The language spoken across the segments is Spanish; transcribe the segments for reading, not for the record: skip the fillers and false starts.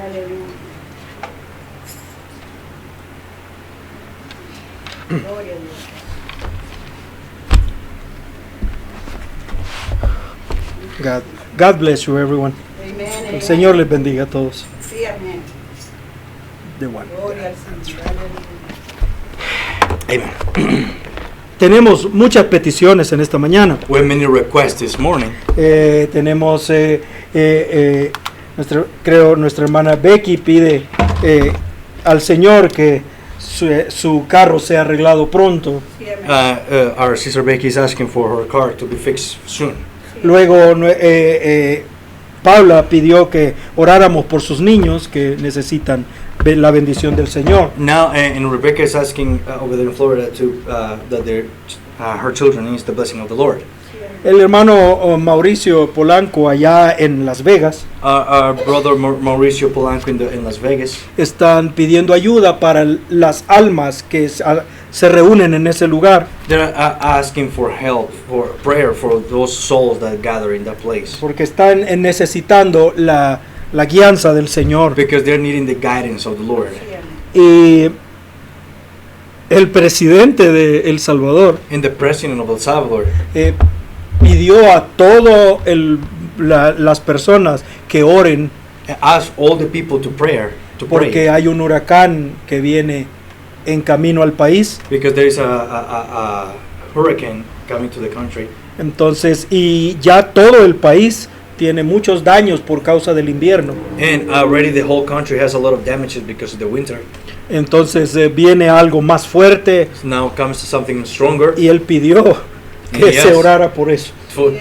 Aleluya. Gloria a Dios. God bless you, everyone. Amén. El Señor les bendiga a todos. Sí, amén. De one. Gloria al Señor. Aleluya. Amen. Tenemos muchas peticiones en esta mañana. We have many requests this morning. Tenemos, nuestra hermana Becky pide al Señor que su carro sea arreglado pronto. Sí, amén. Our sister Becky is asking for her car to be fixed soon. Luego Paula pidió que oráramos por sus niños que necesitan la bendición del Señor. Now, and Rebecca is asking over there in Florida that her children needs the blessing of the Lord. El hermano Mauricio Polanco allá en Las Vegas Our brother Mauricio Polanco in Las Vegas están pidiendo ayuda para las almas que se reúnen en ese lugar, they're asking for help, for prayer for those souls that gather in that place, porque están necesitando la guianza del Señor. because they're needing the guidance of the Lord. Sí, amén. Y el presidente de El Salvador And the president of El Salvador pidió a todas las personas que oren asked all the people to pray, porque hay un huracán que viene en camino al país. because there is a hurricane coming to the country. Entonces, y ya todo el país tiene muchos daños por causa del invierno. And already the whole country has a lot of damages because of the winter. Entonces viene algo más fuerte So now comes to something stronger y él pidió que Yes. se orara por eso. for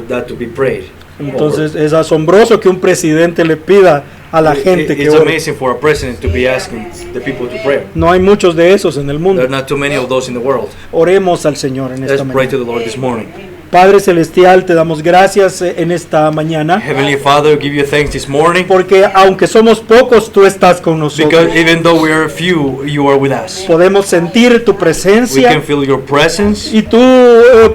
that to be prayed. Entonces es asombroso que un presidente le pida a la gente que It's ore. amazing for a president to be asking the people to pray. No hay muchos de esos en el There mundo. are not too many of those in the world. Oremos al Señor en Let's esta pray to mañana. the Lord this morning. Padre Celestial, te damos gracias en esta mañana, Heavenly Father, give you thanks this morning, porque aunque somos pocos, tú estás con because nosotros. even though we are few, you are with us. Podemos sentir tu We can presencia feel your presence, y tu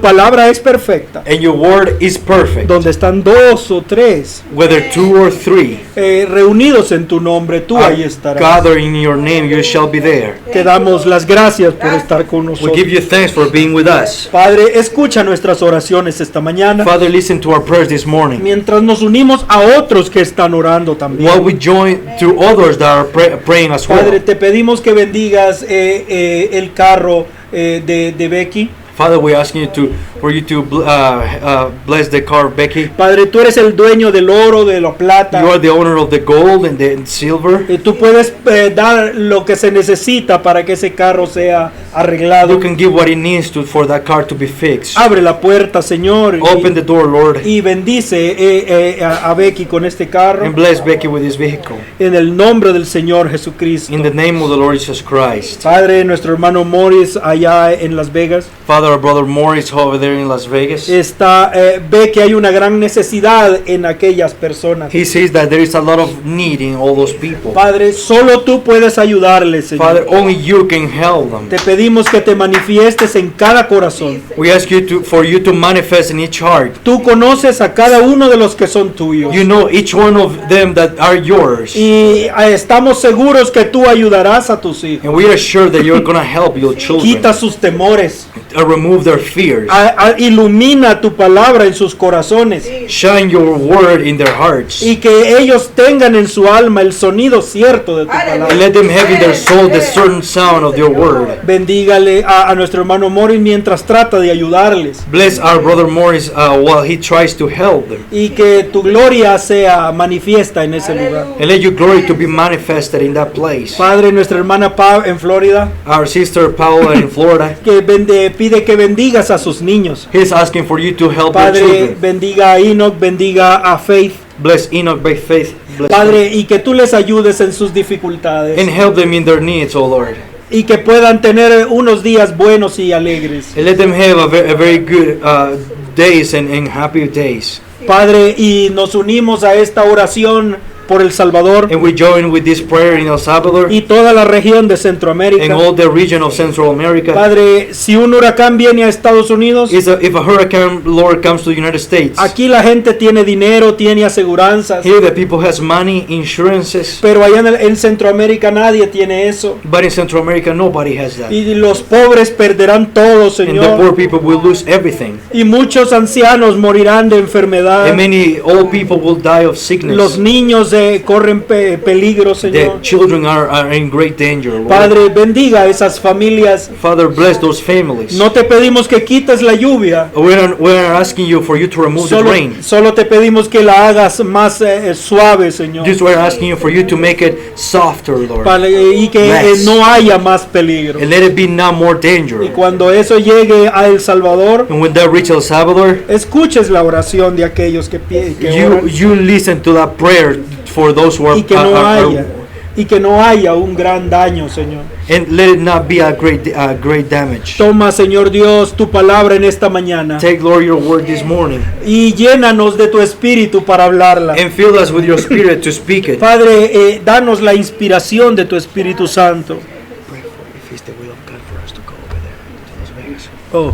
palabra es perfecta. and your word is perfect. Donde están dos o tres Whether two or three reunidos en tu nombre, tú ahí are estarás. gathered in your name, you shall be there. Te damos las gracias por estar con We nosotros. give you thanks for being with us. Padre, escucha nuestras oraciones esta mañana, Father, listen to our prayers this morning. mientras nos unimos a otros que están orando también. While we join to others that are praying as Padre, well. te pedimos que bendigas el carro de Becky. Father, we're asking you for you to bless the car of Becky. Padre, tú eres el dueño del oro, de la plata. You are the owner of the gold and the silver. Tú puedes dar lo que se necesita para que ese carro sea arreglado. You can give what it needs for that car to be fixed. Abre la puerta, Señor, Open the door, Lord, y bendice a Becky con este carro. and bless Becky with this vehicle. En el nombre del Señor Jesucristo. In the name of the Lord Jesus Christ. Padre, nuestro hermano Morris allá en Las Vegas Father, our brother Morris over there in Las Vegas, ve que hay una gran necesidad en aquellas personas. he says that there is a lot of need in all those people. Padre, solo tú puedes ayudarles, Señor. Father, only you can help them. Te pedimos que te manifiestes en cada corazón. We ask you for you to manifest in each heart. Tú conoces a cada uno de los que son tuyos. You know each one of them that are yours. Y estamos seguros que tú ayudarás a tus hijos. And we are sure that you're going to help your children Quita sus temores. remove their fears. Ilumina tu palabra en sus corazones. Shine your word in their hearts. Y que ellos tengan en su alma el sonido cierto de tu palabra. And let them have in their soul the certain sound of your word. Bendígale a nuestro hermano Morris mientras trata de ayudarles. Bless our brother Morris while he tries to help them. Y que tu gloria sea manifiesta en ese lugar. And let your glory to be manifested in that place. Padre, nuestra hermana Pau en Florida, Our sister Paula in Florida, que pide que bendigas a sus niños. he's asking for you to help your Padre, children. bendiga a Enoch, bendiga a Faith. Bless Enoch by faith. Bless Padre, y que tú les ayudes en sus dificultades. and help them in their needs, oh Lord. Y que puedan tener unos días buenos y alegres. And let them have a very good days and happy days. Padre, y nos unimos a esta oración por El Salvador And we join with this prayer in El Salvador y toda la región de and Centroamérica. all the region of Central America. Padre, si un huracán viene a Estados Unidos, If a hurricane, Lord, comes to the United States, aquí la gente tiene dinero, tiene aseguranzas, here the people has money, insurances, pero allá en Centroamérica nadie tiene eso. but in Central America nobody has that. Y los pobres perderán todo, And the Señor. poor people will lose everything. Y muchos ancianos morirán de enfermedad. And many old people will die of Los sickness. niños corren peligro, The Señor. children are in great danger, Lord. Padre, bendiga a esas familias. Father, bless those families. No te pedimos que quites la lluvia. We're not asking you for you to remove the rain. Solo te pedimos que la hagas más suave, Señor. Just we're asking you for you to make it softer, Lord. Y que Less. no haya más peligro. And let it be not more Y danger. cuando eso llegue a El Salvador, And when that reach El Salvador, escuches la oración de aquellos que oran, you listen to that prayer for those who are, y que no haya un gran daño, Señor. and let it not be a great damage. Toma, Señor Dios, tu palabra en esta mañana Take, Lord, your word this morning y llénanos de tu espíritu para hablarla. and fill us with your spirit to speak it. Padre, danos la inspiración de tu Espíritu Santo. If it's the will of God for us to go over there to Las Vegas. Oh.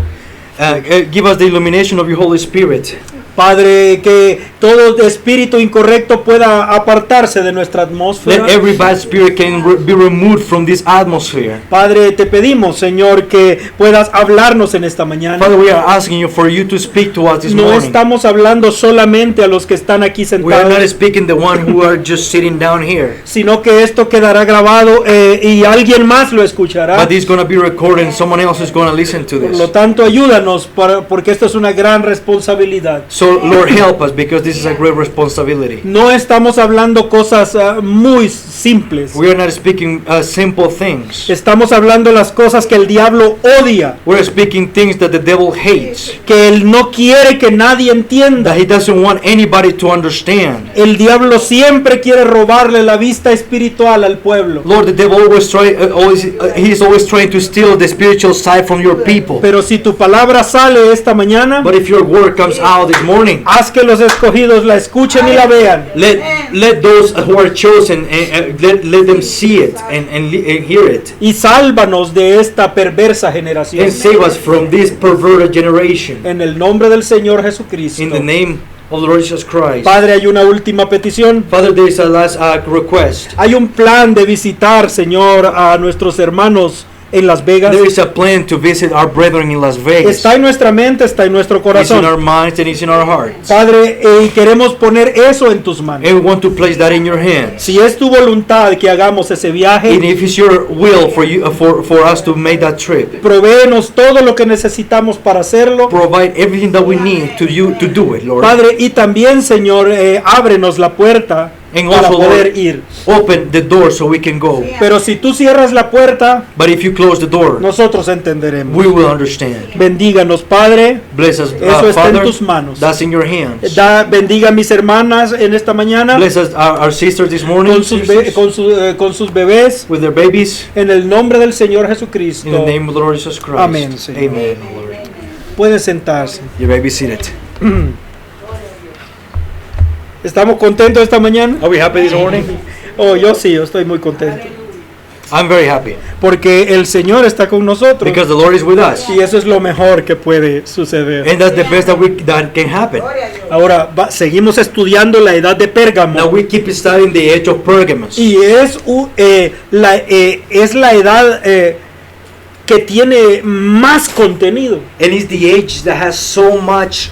Give us the illumination of your Holy Spirit. Padre, que todo espíritu incorrecto pueda apartarse de nuestra atmósfera. Let every bad spirit can be removed from this atmosphere. Padre, te pedimos, Señor, que puedas hablarnos en esta mañana. Father, we are asking you for you to speak to us this No morning. estamos hablando solamente a los que están aquí We are not sentados, speaking the one who are just sitting down here. sino que esto quedará grabado y alguien más lo escuchará. But this is going to be recorded and someone else is going to listen to Por lo this. tanto, ayúdanos porque esto es una gran responsabilidad. So Lord, help us because this is a great responsibility. No estamos hablando cosas muy simples. We are not speaking simple things. Estamos hablando las cosas que el diablo odia, We're speaking things that the devil hates, que él no quiere que nadie entienda. that he doesn't want anybody to understand. El diablo siempre quiere robarle la vista espiritual al pueblo. Lord, the devil he's always trying to steal the spiritual side from your people. Pero si tu palabra sale esta mañana, But if your word comes out this morning, haz que los escogidos la escuchen y la vean. let those who are chosen let them see it and hear it, Y sálvanos de esta perversa generación. and save us from this perverted generation. En el nombre del Señor Jesucristo. In the name of the Lord Jesus Christ. Padre, hay una última petición. Father, there is a last request. Hay un plan de visitar, Señor, a nuestros hermanos en Las Vegas. There is a plan to visit our brethren in Las Vegas. Está en nuestra mente, está en nuestro It's in corazón. our minds and it's in our hearts. Padre, y queremos poner eso en tus manos. And we want to place that in your hands. Si es tu voluntad que hagamos ese And viaje, if it's your will for you for us to make that trip, provéenos todo lo que necesitamos para hacerlo. provide everything that we need to you to do it, Lord. Padre, y también, Señor, ábrenos la puerta And para also, poder Lord, ir. open the door so we can go. Pero si tú cierras la puerta, But if you close the door, nosotros entenderemos. we will understand. Bendíganos, Padre. Bless us, Eso está en Father. tus manos. That's in your hands. Bendiga a mis hermanas en esta mañana Bless us, our sisters this morning con sus bebés, with their babies. en el nombre del Señor In the Jesucristo. name of the Lord Jesus Christ. Amén, Señor. Amen, Lord. Pueden sentarse. You may be seated. ¿Estamos contentos esta mañana? Are we happy this morning? Oh, yo sí, yo estoy muy contento. I'm very happy Porque el Señor está con nosotros. because the Lord is with us. Y eso es lo mejor que puede suceder. And that's the best that can happen. Ahora seguimos estudiando la edad de Now Pérgamo. we keep studying the age of Pergamos. Y es la edad que tiene más contenido. And it's the age that has so much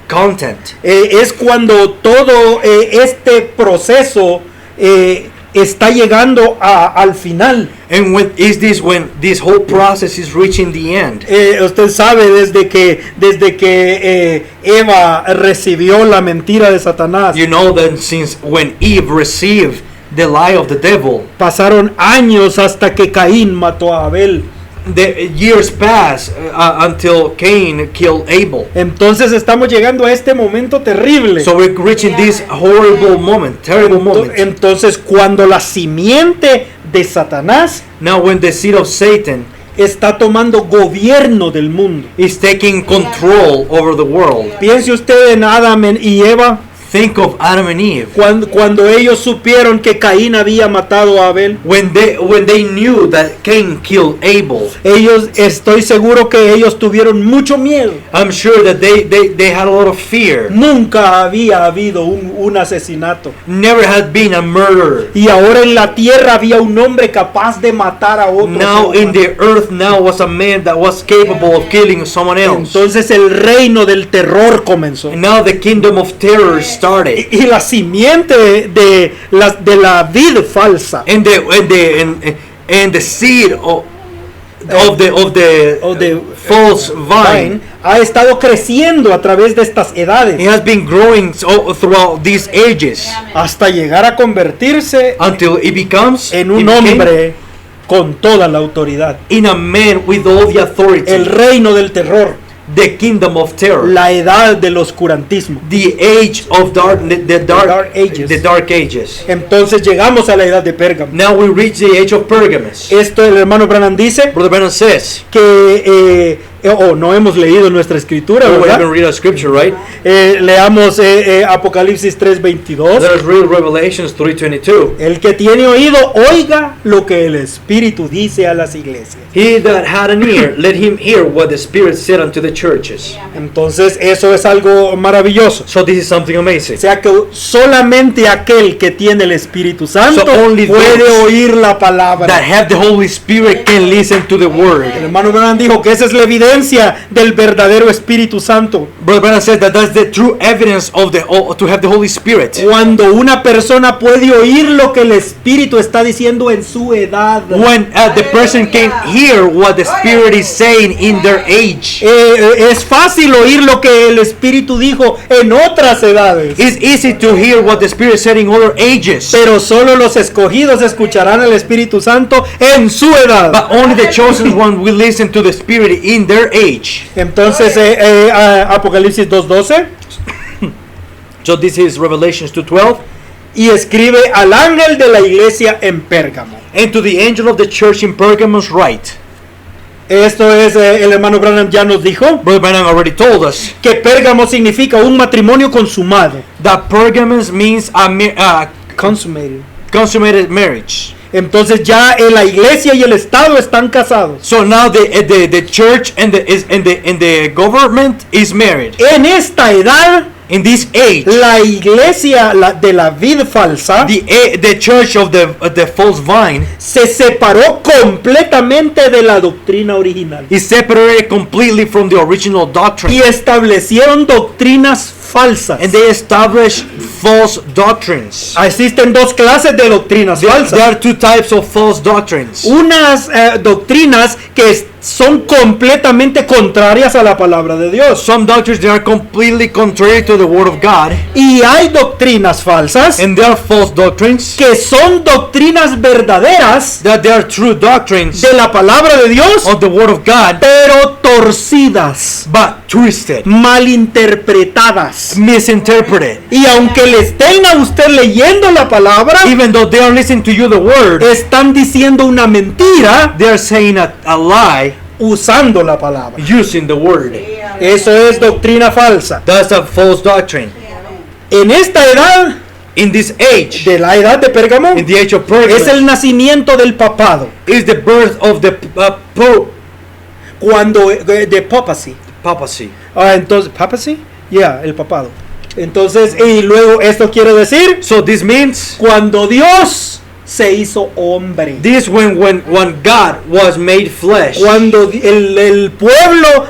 content. Es cuando todo este proceso está llegando al final. And when this whole process is reaching the end. Usted sabe desde que Eva recibió la mentira de Satanás, You know that since when Eve received the lie of the devil, pasaron años hasta que Caín mató a Abel. the years pass until Cain killed Abel. Entonces estamos llegando a este momento terrible. So we're reaching this horrible moment, terrible moment. Entonces cuando la simiente de Satanás Now when the seed of Satan está tomando gobierno del mundo. is taking control over the world. Piense usted en Adán y Eva. Think of Adam and Eve. Cuando ellos supieron que Caín había matado a Abel, When they knew that Cain killed Abel, estoy seguro que ellos tuvieron mucho miedo. I'm sure that they had a lot of fear. Nunca había habido un asesinato. Never had been a murder. Y ahora en la tierra había un hombre capaz de matar a otro. Now in the earth now was a man that was capable of killing someone else. Entonces el reino del terror comenzó. And now the kingdom of terror started. Y la simiente de la vid falsa, And the seed of the false vine, ha estado creciendo a través de estas edades it has been growing throughout these ages hasta llegar a convertirse until it becomes en un hombre con toda la autoridad. in a man with all the authority. El reino del terror, The kingdom of terror. la edad del oscurantismo. The age of Dark ages. the dark ages. Entonces llegamos a la edad de Pérgamo. Now we reach the age of Pergamus. Esto el hermano Branham dice Brother Branham says, que no hemos leído nuestra escritura, we ¿verdad? haven't read a scripture, right? Leamos Apocalipsis 3:22. Let us read Revelations 3:22. El que tiene oído, oiga lo que el Espíritu dice a las iglesias. He that had an ear, let him hear what the Spirit said unto the churches. Entonces eso es algo maravilloso. So this is something amazing. O sea que solamente aquel que tiene el Espíritu Santo So only puede those oír la palabra. That have the Holy Spirit can listen to the word. El hermano Branham dijo que esa es la evidencia del verdadero Espíritu Santo. Brother Branham said that that's the true evidence of to have the Holy Spirit. Cuando una persona puede oír lo que el Espíritu está diciendo en su edad. When the person can hear what the Spirit is saying in their age. Es fácil oír lo que el Espíritu dijo en otras edades. It's easy to hear what the Spirit said in other ages. Pero solo los escogidos escucharán al Espíritu Santo en su edad. But only the chosen one will listen to the Spirit in their age. Entonces Apocalipsis 2:12. So this is Revelations 2:12. Y escribe al ángel de la iglesia en Pérgamo. And to the angel of the church in Pergamos write. Esto es, el hermano Branham ya nos dijo Brother Branham already told us que Pérgamo significa un matrimonio consumado. that Pergamos means a consummated marriage. Entonces ya la iglesia y el Estado están casados. So now the church and the government is married. En esta edad, In this age, la iglesia de la vid falsa the church of the false vine se separó completamente de la doctrina original is separated completely from the original doctrine. y establecieron doctrinas falsas. And they establish false doctrines. Existen dos clases de doctrinas There falsas. are two types of false doctrines. Unas doctrinas que son completamente contrarias a la palabra de Dios. Some doctrines that are completely contrary to the word of God. Y hay doctrinas falsas And there are false doctrines que son doctrinas verdaderas that they are true doctrines de la palabra de Dios, of the word of God, pero torcidas, but twisted, malinterpretadas. misinterpreted. Y aunque le estén a usted leyendo la palabra, Even though they are listening to you the word, están diciendo una mentira they are saying a lie usando la palabra. using the word. Eso es doctrina falsa. That's a false doctrine. En esta edad, In this age, de la edad de Pérgamo, in the age of es el Pergamos, nacimiento del papado. is the birth of the Pope Cuando de papacy. papacy. Entonces, papacy? Yeah, el papado. Entonces, y luego esto quiere decir So this means cuando Dios se hizo hombre. this when God was made flesh. Cuando el pueblo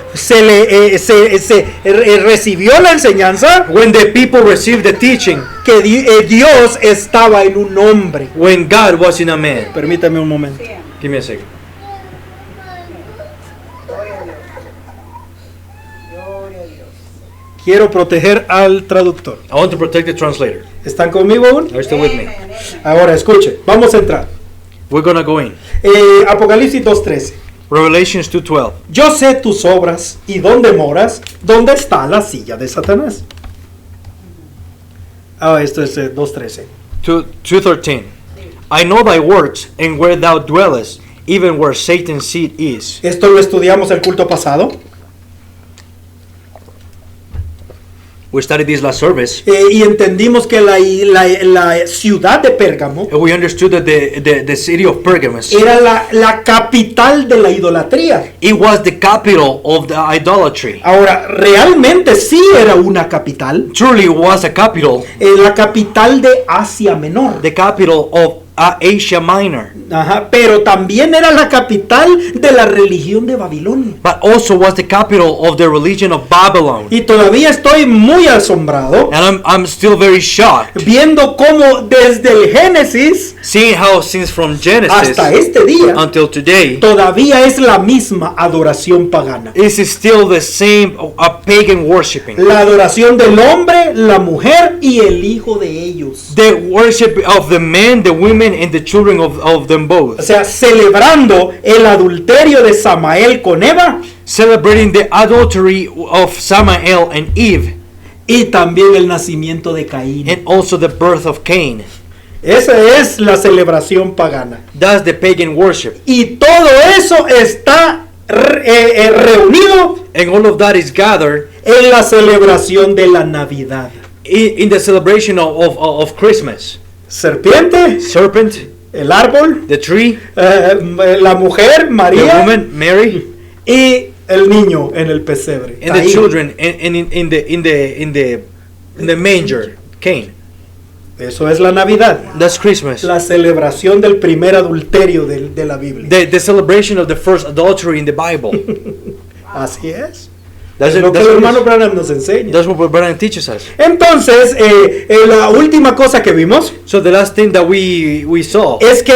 recibió la enseñanza When the people received the teaching, que Dios estaba en un hombre. when God was in a man. Permítame un momento. Give me a second. Gloria a Dios. Gloria a Dios. Quiero proteger al traductor. I want to protect the translator. ¿Están conmigo aún? Are you still with me? Ahora escuche, vamos a entrar. We're gonna go in. Apocalipsis 2:13. Revelations 2:12. Yo sé tus obras y dónde moras, dónde está la silla de Satanás. Esto es 2:13. 2:13. I know thy works and where thou dwellest, even where Satan's seat is. Esto lo estudiamos el culto pasado. We studied this last service. Y entendimos que la ciudad de Pérgamo And we understood that the city of Pergamos, era la capital de la idolatría. it was the capital of the idolatry. Ahora, realmente sí era una capital, Truly it was a capital, la capital de Asia Menor. the capital of Asia Minor, Ajá, pero también era la capital de la religión de Babilonia. but also was the capital of the religion of Babylon. Y todavía estoy muy asombrado And I'm still very shocked viendo cómo desde el Génesis seeing how since from Genesis hasta este día until today, todavía es la misma adoración pagana. this is still the same pagan worshiping. La adoración del hombre, la mujer y el hijo de ellos. The worship of the men, the women, and the children of them O both. sea, celebrando el adulterio de Samael con Eva Celebrating the adultery of Samael and Eve, y también el nacimiento de Caín. and also the birth of Cain. Esa es la celebración pagana. That's the pagan worship. Y todo eso está reunido And all of that is gathered en la celebración de la Navidad. in the celebration of Christmas. Serpiente, Serpent, el árbol, the tree, la mujer, the María, woman, Mary, y el niño en el pesebre. and the Caín. children in the manger, Cain. Eso es la Navidad. That's Christmas. La celebración del primer adulterio de la Biblia. The celebration of the first adultery in the Bible. Así es. That's, Es lo it, que that's, el what, hermano it Branham nos enseña. is. That's what Branham teaches us. Entonces, la última cosa que vimos So the last thing that we saw es que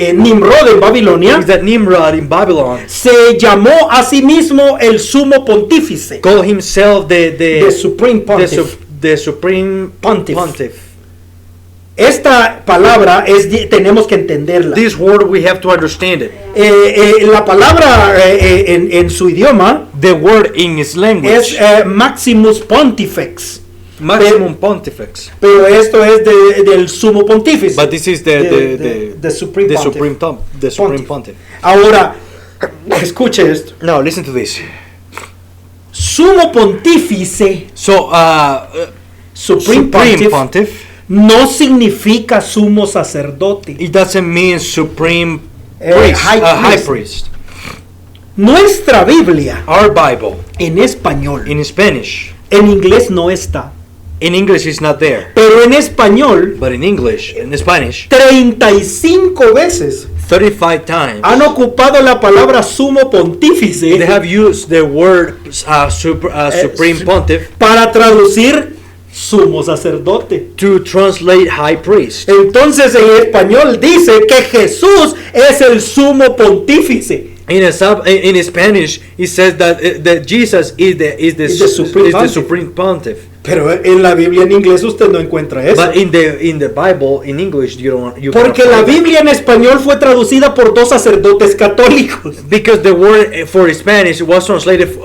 en Nimrod en Babilonia is that Nimrod in Babylon se llamó a sí mismo el sumo pontífice, called himself the supreme pontiff. the supreme Pontiff. pontiff. Esta palabra tenemos que entenderla. This word we have to understand it. La palabra en su idioma The word in his language, es Maximus Pontifex, maximum pontifex. pero esto es del sumo pontífice. But this is the supreme the pontiff. supreme pontiff. Ahora, escuche esto. Now listen to this. Sumo pontífice, So supreme supreme pontiff, pontiff, no significa sumo sacerdote. it doesn't mean supreme priest, high high priest. priest. Nuestra Biblia Our Bible en español, in Spanish, en inglés no está, in English is not there, pero en español but in English, in Spanish, 35 veces 35 times han ocupado la palabra sumo pontífice they have used the word supreme pontiff para traducir sumo sacerdote. to translate high priest. Entonces en español dice que Jesús es el sumo pontífice. In Spanish, it says that Jesus is the supreme pontiff. Pero en la Biblia en inglés usted no encuentra eso. But in the Bible in English you cannot Porque la find that. Biblia en español fue traducida por dos sacerdotes católicos. Because the word for Spanish was translated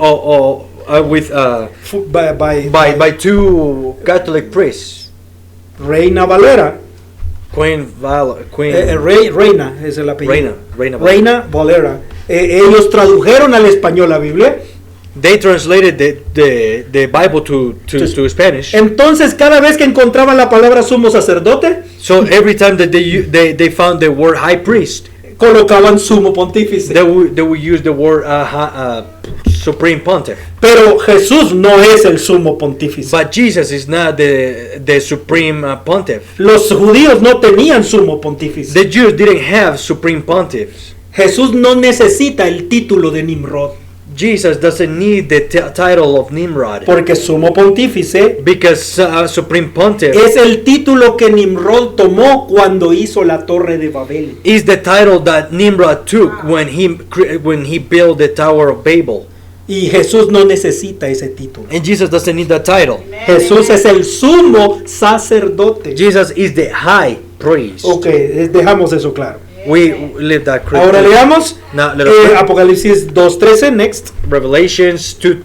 with by two Catholic priests, Reina Valera. Queen Reina es el apellido. Reina Valera. Ellos tradujeron al español la Biblia. They translated the Bible to Spanish. Entonces cada vez que encontraban la palabra sumo sacerdote, So every time that they found the word high priest, colocaban sumo pontífice. they would use the word supreme pontiff. Pero Jesús no es el sumo pontífice. But Jesus is not the supreme pontiff. Los judíos no tenían sumo pontífice. The Jews didn't have supreme pontiffs. Jesús no necesita el título de Nimrod, Jesus doesn't need the title of Nimrod, porque sumo pontífice because supreme pontiff es el título que Nimrod tomó cuando hizo la Torre de Babel. is the title that Nimrod took when he built the Tower of Babel. Y Jesús no necesita ese título. And Jesus doesn't need that title. Jesús es el sumo sacerdote. Jesus is the high priest. Ok, dejamos eso claro. We live that Ahora Christian. leamos Now, let us read Apocalipsis 2:13, next. Revelations 2.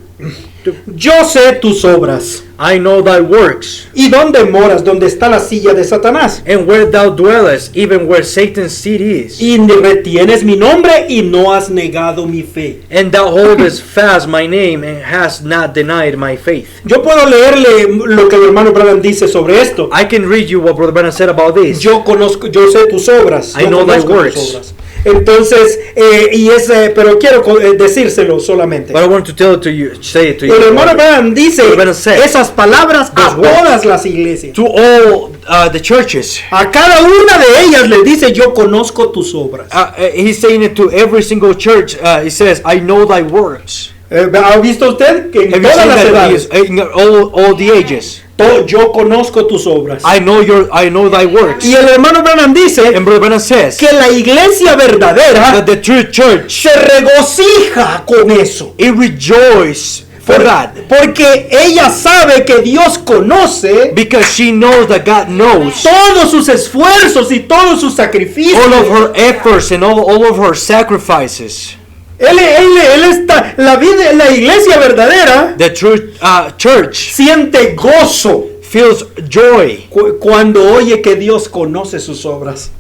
Yo sé tus obras. I know thy works, ¿Y dónde moras? ¿Dónde está la silla de Satanás? and where thou dwellest, even where Satan's seat is. Y retienes mi nombre y no has negado mi fe. And thou holdest fast my name, and hast not denied my faith. Yo puedo leerle lo que el hermano Branham dice sobre esto. I can read you what Brother Branham said about this. Yo sé tus obras. I yo know thy conozco tus works. obras. Entonces, pero quiero decírselo solamente. But I want to tell it to you, say it to you. El hermano Branham dice Brother Branham said, esas palabras a those words. todas las iglesias. To all the churches. A cada una de ellas les dice, yo conozco tus obras. He's saying it to every single church. He says, I know thy works. ¿Ha visto usted que en Have you todas seen las that? edades, In all the ages. yo conozco tus obras? I know thy works. Y el hermano Branham dice And Brother Branham says que la iglesia verdadera that the true church, se regocija con eso. it rejoice for that. Porque ella sabe que Dios conoce Because she knows that God knows todos sus esfuerzos y todos sus sacrificios. all of her efforts and all of her sacrifices. Él está, la iglesia verdadera The true church siente gozo feels joy cuando oye que Dios conoce sus obras.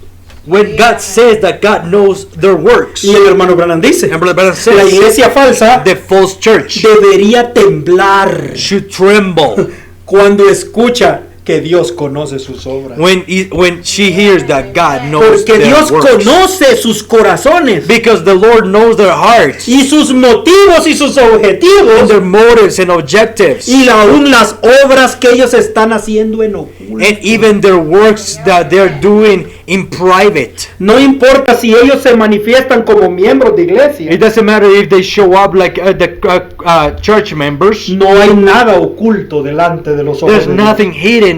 when God says that God knows their works. Y el hermano Branham dice, And Brother Branham la says iglesia falsa the false church debería temblar should tremble cuando escucha que Dios conoce sus obras. when she hears that God knows Porque their Dios works. conoce sus corazones Because the Lord knows their hearts y sus motivos y sus and objetivos their motives and objectives, y aún las obras que ellos están haciendo en oculto. and even their works that they're doing in private. No importa si ellos se manifiestan como miembros de iglesia. It doesn't matter if they show up like the church members. No hay nada oculto delante de los ojos There's de Dios. nothing hidden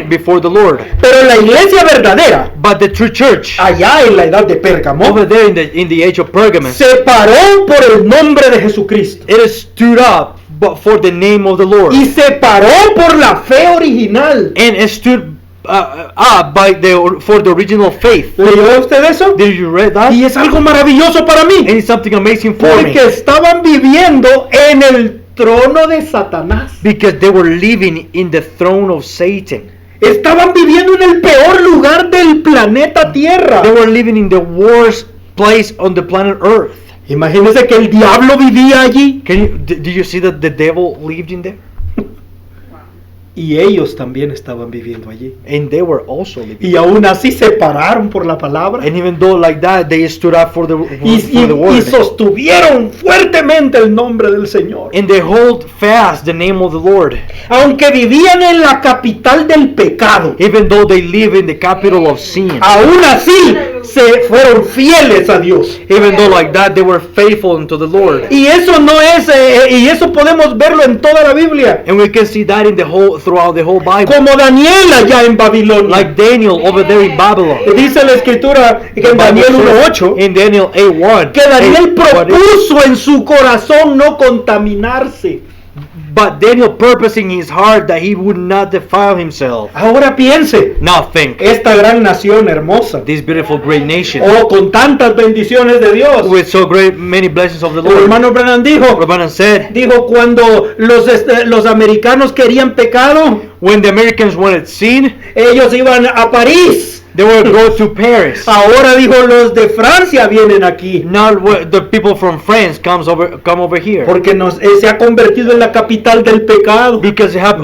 before the Lord. Pero la iglesia verdadera, But the true church, allá en la edad de Pérgamo, over there in the age of Pergamos, se paró por el nombre de Jesucristo it stood up for the name of the Lord, y se paró por la fe original. and it stood up for the original faith. ¿Leyó usted eso? Did you read that? Y es algo maravilloso para mí, And it's something amazing for me. porque estaban viviendo en el trono de Satanás. Because they were living in the throne of Satan. Estaban viviendo en el peor lugar del planeta Tierra. They were living in the worst place on the planet Earth. Imagínense que el diablo vivía allí Did you see that the devil lived in there? y ellos también estaban viviendo allí. And they were also living. Y aún así se pararon por la palabra And even though like that, they stood up for the y word. sostuvieron fuertemente el nombre del Señor. And they hold fast the name of the Lord. Aunque vivían en la capital del pecado, Even though they live in the capital of sin. aún así se fueron fieles a Dios. Even though like that, they were faithful unto the Lord. Y eso no es, y eso podemos verlo en toda la Biblia. And we can see that throughout the whole Bible. Como Daniel allá en Babilonia. Like Daniel over there in Babylon. Dice la escritura que en Daniel 1:8 In Daniel 8:1. que Daniel propuso en su corazón no contaminarse. But Daniel purposed in his heart that he would not defile himself. Ahora piense, Now think, esta gran nación hermosa, this beautiful great nation con tantas bendiciones de Dios. with so great many blessings of the El Lord. hermano Branham dijo, Rabbanan said, cuando los americanos querían pecado, when the Americans wanted sin, ellos iban a París. they would go to Paris. Ahora dijo, los de Francia vienen aquí. Now the people from France come over here. Porque se ha convertido en la capital del pecado. Because they have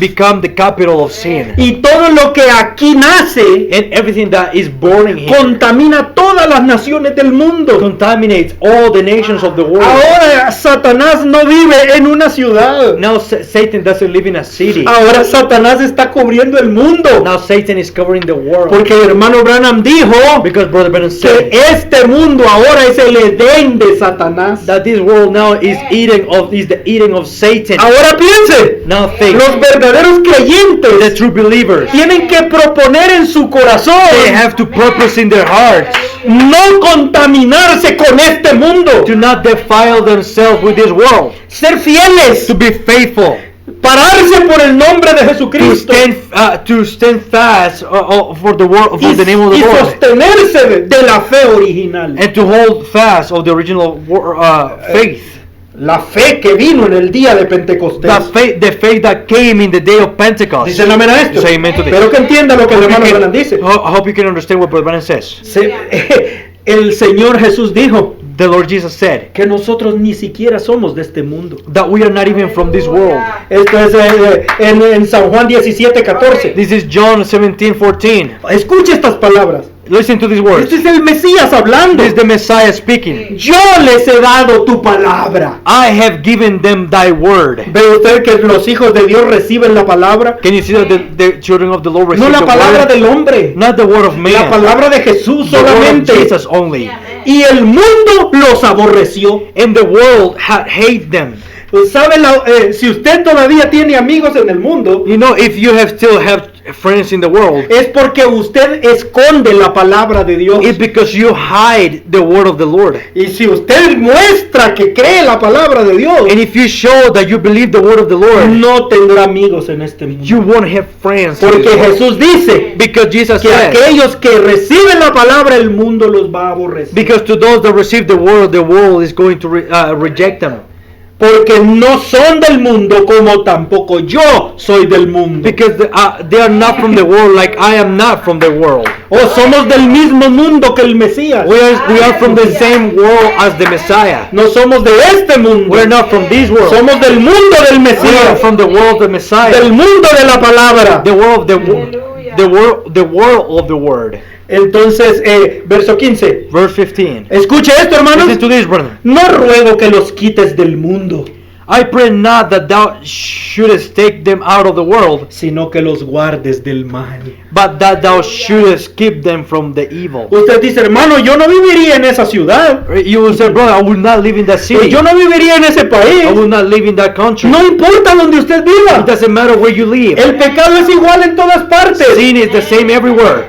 become the capital of sin. Y todo lo que aquí nace And everything that is born in here contamina todas las naciones del mundo. contaminates all the nations of the world. Ahora Satanás no vive en una ciudad. Now Satan doesn't live in a city. Ahora Satanás está cubriendo el mundo. Now Satan is covering the world. Porque el hermano Branham dijo Because Brother Branham que said este mundo ahora es el Edén de Satanás. that this world now is the eating of Satan. Ahora piense, Now think, los verdaderos the creyentes true believers, tienen que proponer en su corazón they have to purpose in their hearts no contaminarse con este mundo, to not defile themselves with this world, ser fieles, to be faithful, pararse por el nombre de Jesucristo to stand fast for the name of y the Lord, sostenerse de la fe original. and to hold fast of the original faith. La fe que vino en el día de Pentecostés. The faith that came in the day of Pentecost. Dicen amén a esto. Say amen to this. Pero que entienda lo que el hermano Branham dice. I hope you can understand what Brother Branham says. El Señor Jesús dijo The Lord Jesus said que nosotros ni siquiera somos de este mundo. that we are not even from this world. Esto es en San Juan 17:14. This is John 17:14. Escuche estas palabras. Listen to these words. Este es el Mesías hablando. This is the Messiah speaking. Yo les he dado tu palabra. I have given them thy word. ¿Ve usted que los hijos de Dios reciben la palabra? Can you see that the children of the Lord receive No la the palabra word? del hombre, Not the word of man. la palabra de Jesús The word of solamente. Jesus only. Y el mundo los aborreció. And the world hate them. ¿Sabe si usted todavía tiene amigos en el mundo? You know, if you still have friends in the world, Es porque usted esconde la palabra de Dios. it's because you hide the word of the Lord. Y si usted muestra que cree la palabra de Dios, And if you show that you believe the word of the Lord, no tendrá amigos en este mundo. you won't have friends. in Porque this world. Jesús dice Because Jesus que said, aquellos que reciben la palabra, el mundo los va a aborrecer. because to those that receive the world is going to reject them. Porque no son del mundo como tampoco yo soy del mundo. Because they are not from the world like I am not from the world. O somos del mismo mundo que el Mesías. We are from the same world as the Messiah. No somos de este mundo. We're not from this world. Somos del mundo del We are Mesías. from the world of the Messiah. Del mundo de la palabra. The world of the Hallelujah. world of the word. Entonces, verso 15. Verse 15. Escuche esto, hermanos. Listen to this, brother. No ruego que los quites del mundo, I pray not that thou shouldest take them out of the world, sino que los guardes del mal. but that thou shouldest keep them from the evil. Usted dice, hermano, yo no viviría en esa ciudad. You will say, brother, I will not live in that city. Yo no viviría en ese I país. will not live in that country. No importa donde usted It viva. doesn't matter where you live. El pecado es igual en todas partes. Sin is the same everywhere.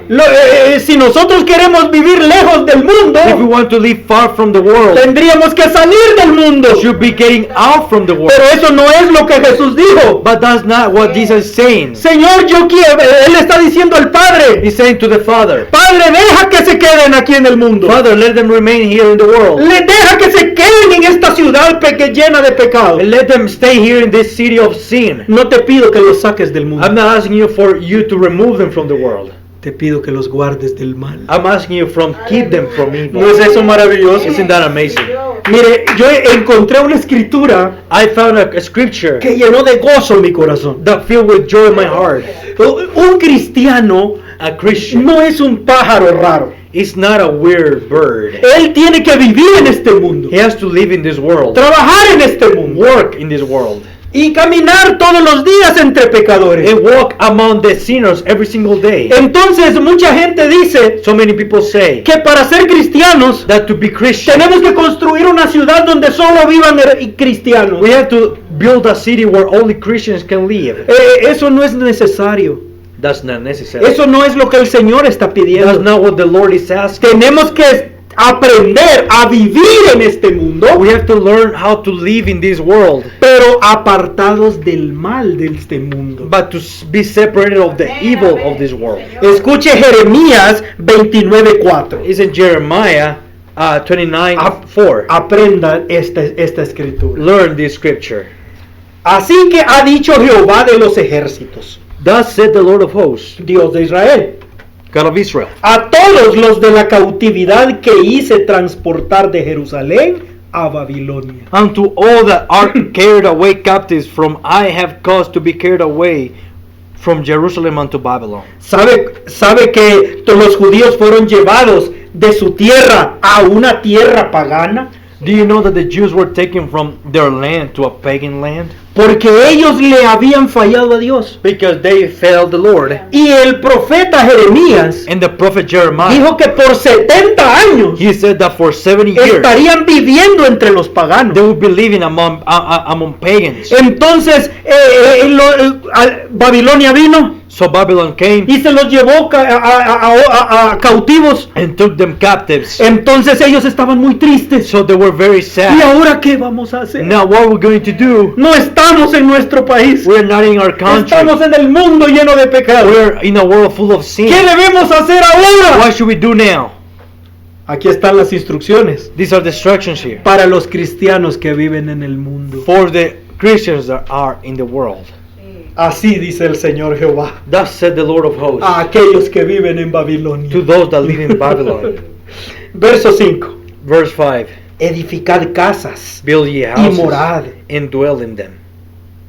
Si nosotros queremos vivir lejos del mundo, If we want to live far from the world, tendríamos que salir del mundo. we should be getting out from the world. Pero eso no es lo que Jesús dijo. But that's not what Jesus is saying. Señor, yo quiero, Él está diciendo al Padre, He's saying to the Father, Padre, deja que se queden aquí en el mundo. Father, let them remain here in the world. Le deja que se queden en esta ciudad llena de pecado. And let them stay here in this city of sin. No te pido que los saques del mundo. I'm not asking you for you to remove them from the world. Te pido que los guardes del mal. I'm asking you from keep them from evil. ¿No es eso maravilloso? Isn't that amazing? Mire, yo encontré una escritura I found a scripture que llenó de gozo mi corazón. that filled with joy in my heart. Un cristiano A Christian no es un pájaro raro. is not a weird bird. Él tiene que vivir en este mundo, He has to live in this world, trabajar en este mundo work in this world, y caminar todos los días entre pecadores. and walk among the sinners every single day. Entonces mucha gente dice So many people say que para ser cristianos that to be Christian, tenemos que construir una ciudad donde solo vivan cristianos. we have to build a city where only Christians can live. Eso no es necesario. That's not necessary. Eso no es lo que el Señor está That's pidiendo. not what the Lord is asking. Tenemos que aprender a vivir en este mundo, We have to learn how to live in this world, pero apartados del mal de este mundo. but to be separated of the evil of this world. Escuche Jeremías 29:4. It's in Jeremiah 29:4. Aprenda esta escritura. Learn this scripture. Así que ha dicho Jehová de los ejércitos, Thus said the Lord of hosts, Dios de Israel, God of Israel, a todos los de la cautividad que hice transportar de Jerusalén a Babilonia. unto all that are carried away captives from I have caused to be carried away from Jerusalem unto Babylon. ¿Sabe que los judíos fueron llevados de su tierra a una tierra pagana? Do you know that the Jews were taken from their land to a pagan land? Porque ellos le habían fallado a Dios. Because they failed the Lord. Y el profeta Jeremías And the prophet Jeremiah, dijo que por 70 años he said that for 70 years estarían viviendo entre los they paganos. would be living among pagans. Entonces Babilonia vino So Babylon came y se los llevó a cautivos. and took them captives. Entonces ellos estaban muy tristes. So they were very ¿Y sad. ahora qué vamos a hacer? Now what we're going to do? No estamos en nuestro país. We're not in our country. Estamos en el mundo lleno de pecado. We're in a world full of sin. ¿Qué debemos hacer ahora? What should we do now? Aquí están las instrucciones These are the instructions here para los cristianos que viven en el mundo. for the Christians that are in the world. Así dice el Señor Jehová Thus said the Lord of hosts a aquellos que viven en to Babilonia. those that live in Babylon. Verso 5. Verse 5. Edificad casas Build ye y houses morad. and dwell in them.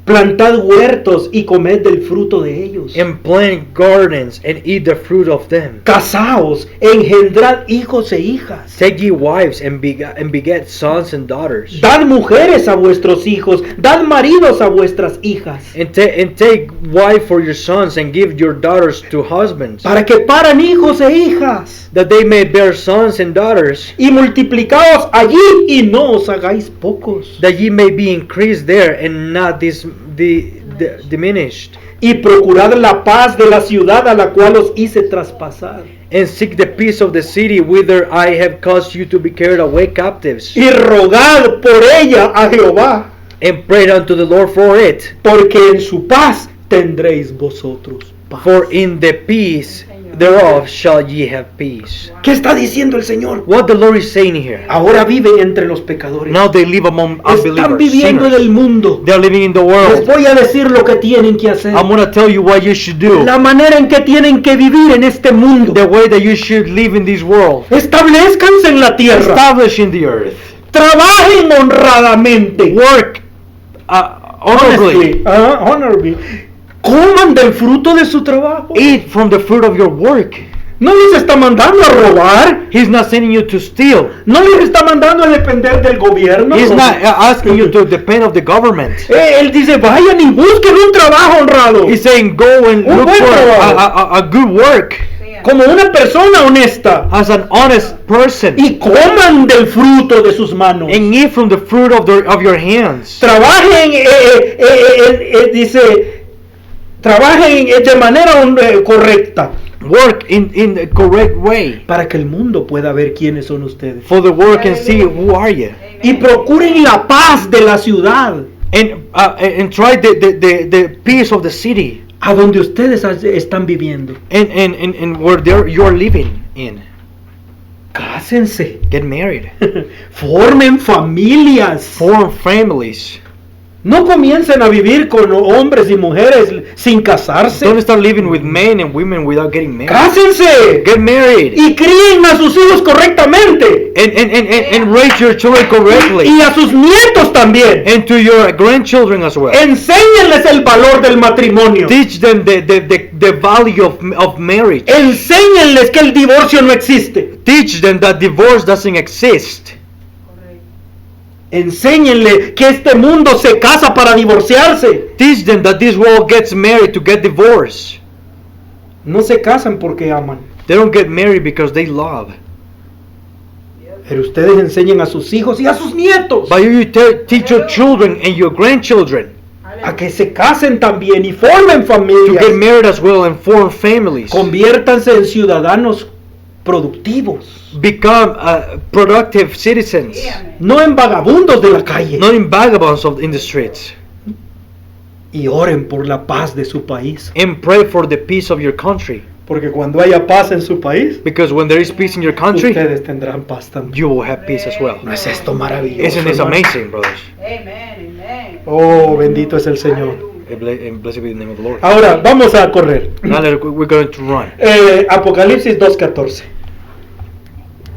Plantad huertos y comed del fruto de ellos. And plant gardens and eat the fruit of them. Casaos, engendrad hijos e hijas. Take ye wives and beget sons and daughters. Dad mujeres a vuestros hijos, dad maridos a vuestras hijas, And take wife for your sons and give your daughters to husbands, para que paran hijos e hijas. that they may bear sons and daughters, Y multiplicaos allí y no os hagáis pocos. that ye may be increased there and not diminished. Y procurad la paz de la ciudad a la cual os hice traspasar. And seek the peace of the city whither I have caused you to be carried away captives. Y rogad por ella a Jehová, And pray unto the Lord for it. porque en su paz tendréis vosotros paz. For in the peace thereof shall ye have peace. ¿Qué está diciendo el Señor? What the Lord is saying here. Ahora viven entre los pecadores. Now they live among Están unbelievers. viviendo en Sinners. el mundo. They're living in the Les world. voy a decir lo que tienen que hacer. I'm going to tell you what you should do. La manera en que tienen que vivir en este mundo. The way that you should live in this world. Establezcanse en la tierra. Establish in the earth. Trabajen honradamente. Work honorably. Honorably. Coman del fruto de su trabajo. Eat from the fruit of your work. No les está mandando a robar. He's not sending you to steal. No les está mandando a depender del gobierno. He's not asking you to depend on the government. Él dice, vayan y busquen un trabajo honrado. He's saying go and Un look buen for trabajo. a good work Como una persona honesta. as an honest person Y coman del fruto de sus manos. and eat from the fruit of your hands. Trabajen, dice, trabajen de manera correcta. Work in the correct way Para que el mundo pueda ver quiénes son ustedes. for the world can see who are you. Y procuren la paz de la ciudad. And try the peace of the city A donde ustedes están viviendo. and where you're living in. Cásense. Get married. Formen familias. Form families. No comiencen a vivir con hombres y mujeres sin casarse. Don't start living with men and women without getting married. Cásense. Get married Y críen a sus hijos correctamente. and raise your children correctly. Y a sus nietos también. And to your grandchildren as well. Enséñenles el valor del matrimonio. Teach them the value of marriage. Enséñenles que el divorcio no existe. Teach them that divorce doesn't exist. Enséñenle que este mundo se casa para divorciarse. Teach them that this world gets married to get divorced. No se casan porque aman. They don't get married because they love. Pero ustedes enseñen a sus hijos y a sus nietos But you teach your children and your grandchildren a que se casen también y formen to familias. get married as well and form families. Conviértanse en ciudadanos productivos, Become productive citizens. no en vagabundos de la calle. Not in vagabonds in the streets. Y oren por la paz de su país. And pray for the peace of your country. Porque cuando haya paz en su país, Because when there is peace in your country, ustedes tendrán paz también. you will have peace as well. ¿No es esto maravilloso? Isn't this hermano? amazing, brothers? Oh, bendito es el Señor. And blessed be the name of the Lord. Ahora, vamos a correr. Now we're going to run. Apocalipsis 2:14.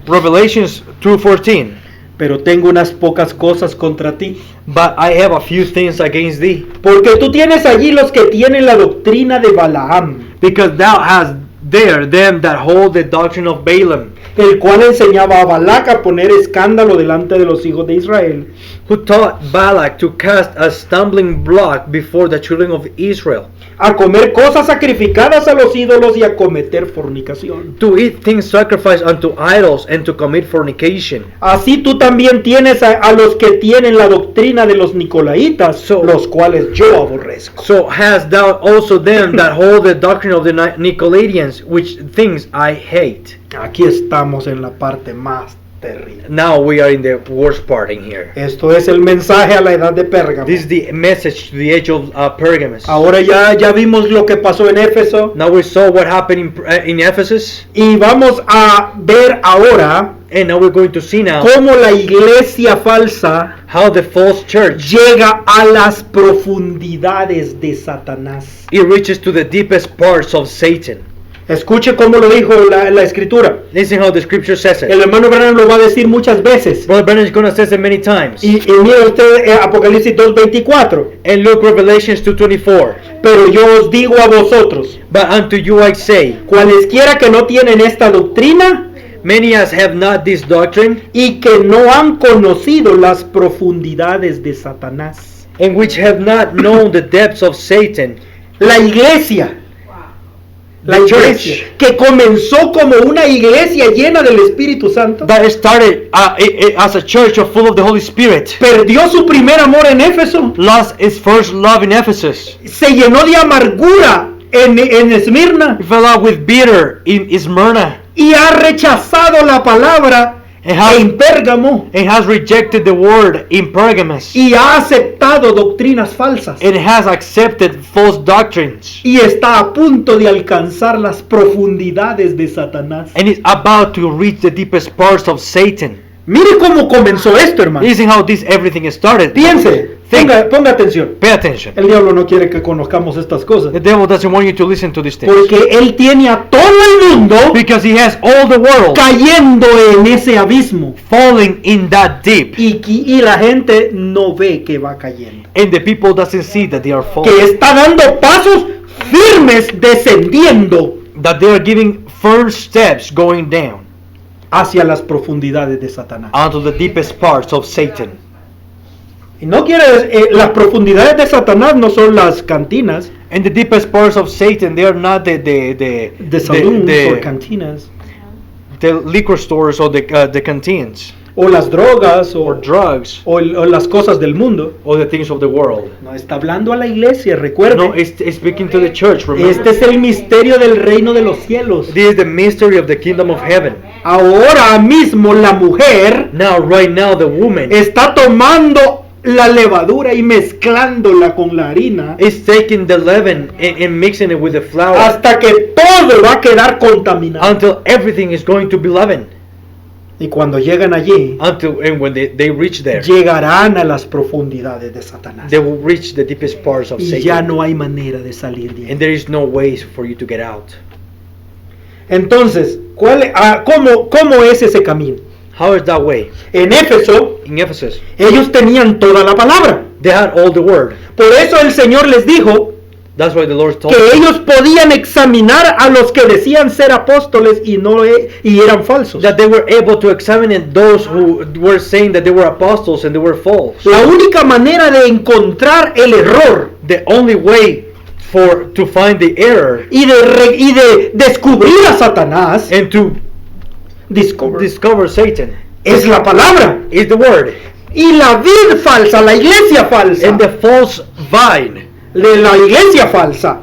Revelations 2:14. Pero tengo unas pocas cosas contra ti. But I have a few things against thee, Porque tú tienes allí los que tienen la doctrina de Balaam, because thou hast there them that hold the doctrine of Balaam, el cual enseñaba a Balac a poner escándalo delante de los hijos de Israel, who taught Balak to cast a stumbling block before the children of Israel, a comer cosas sacrificadas a los ídolos y a cometer fornicación. to eat things sacrificed unto idols and to commit fornication. Así tú también tienes a los que tienen la doctrina de los Nicolaitas, los cuales yo aborrezco. So hast thou also them that hold the doctrine of the Nicolaitans, which things I hate. Aquí estamos en la parte más terrible. Now we are in the worst part in here. Esto es el mensaje a la edad de Pérgamo. This is the message to the age of Pergamos. Ahora ya vimos lo que pasó en Éfeso Now we saw what happened in Ephesus, y vamos a ver ahora and now we're going to see now cómo la iglesia falsa how the false church, llega a las profundidades de Satanás. it reaches to the deepest parts of Satan. Escuche cómo lo dijo la escritura. Listen how the scripture says El it. hermano Branham lo va a decir muchas veces. Brother Brennan is going to say it many times. Y mire usted Apocalipsis 2:24. And look, Revelations 2:24. Pero yo os digo a vosotros, But unto you I say, cualesquiera que no tienen esta doctrina many as have not this doctrine, y que no han conocido las profundidades de Satanás. and which have not known the depths of Satan, La iglesia, la the iglesia church que comenzó como una iglesia llena del Espíritu Santo, that started as a church full of the Holy Spirit, perdió su primer amor en Éfeso, lost its first love in Ephesus, se llenó de amargura en Esmirna it fell out with bitter in Smyrna, y ha rechazado la palabra and has, en Pérgamo and has rejected the word in Pergamos, y ha aceptado doctrinas falsas and has accepted false doctrines, y está a punto de alcanzar las profundidades de Satanás. and is about to reach the deepest parts of Satan. Mire cómo comenzó esto, hermano. This is how this everything started. Piense, Think. ponga atención. Pay attention. El diablo no quiere que conozcamos estas cosas The devil doesn't want you to listen to these things, porque él tiene a todo el mundo because he has all the world cayendo en ese abismo falling in that deep, y la gente no ve que va cayendo, and the people doesn't see that they are que falling, está dando pasos firmes descendiendo that they are giving first steps going down hacia las profundidades de Satanás. onto the deepest parts of Satan. Y no quiere las profundidades de Satanás no son las cantinas, And the deepest parts of Satan, they are not the saloons the- o cantinas, the liquor stores or the canteens o las drogas or drugs o las cosas del mundo. or the things of the world. No, está hablando a la iglesia, recuerde. No, it's speaking to the church. Remember, Este es el misterio del reino de los cielos. this is the mystery of the kingdom of heaven. Ahora mismo la mujer Now, right now, the woman está tomando la levadura y mezclándola con la harina is taking the leaven and mixing it with the flour hasta que todo va a quedar contaminado. until everything is going to be leavened. Y cuando llegan allí, And when they reach there, llegarán a las profundidades de Satanás. they will reach the deepest parts of Y Satan. ya no hay manera de salir de ahí. And there is no ways for you to get out. Entonces, ¿cómo es ese camino? How is that way? En Éfeso, In Ephesus, ellos tenían toda la palabra. they had all the word. Por eso el Señor les dijo That's why the Lord told que them ellos podían examinar a los que decían ser apóstoles y eran falsos. that they were able to examine those who were saying that they were apostles and they were false. La única manera de encontrar el error The only way to find the error y de descubrir a Satanás and to discover, discover Satan es la palabra. is the word. Y la vid falsa, la iglesia falsa, And the false vine, de la iglesia falsa,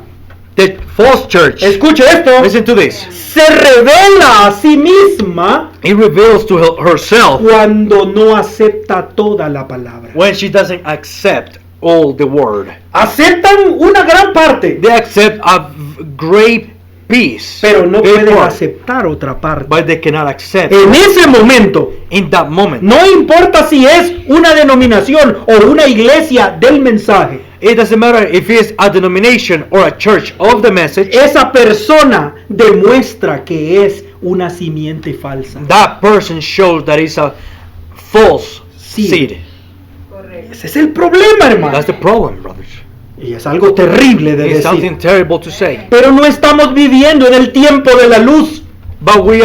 the false church, escuche esto, listen to this, se revela a sí misma it reveals to herself cuando no acepta toda la palabra. when she doesn't accept all the word. Aceptan una gran parte, They accept a great piece, pero no great pueden part, aceptar otra parte. but they cannot accept En ese momento, in that moment. no importa si es una denominación o una iglesia del mensaje, It doesn't matter if it's a denomination or a church of the message. esa persona demuestra que es una simiente falsa. That person shows that it's a false Seed. seed. Ese es el problema, hermano. That's the problem, brothers. Y es algo terrible de It's decir. something terrible to say. Pero no estamos viviendo en el tiempo de la luz. But we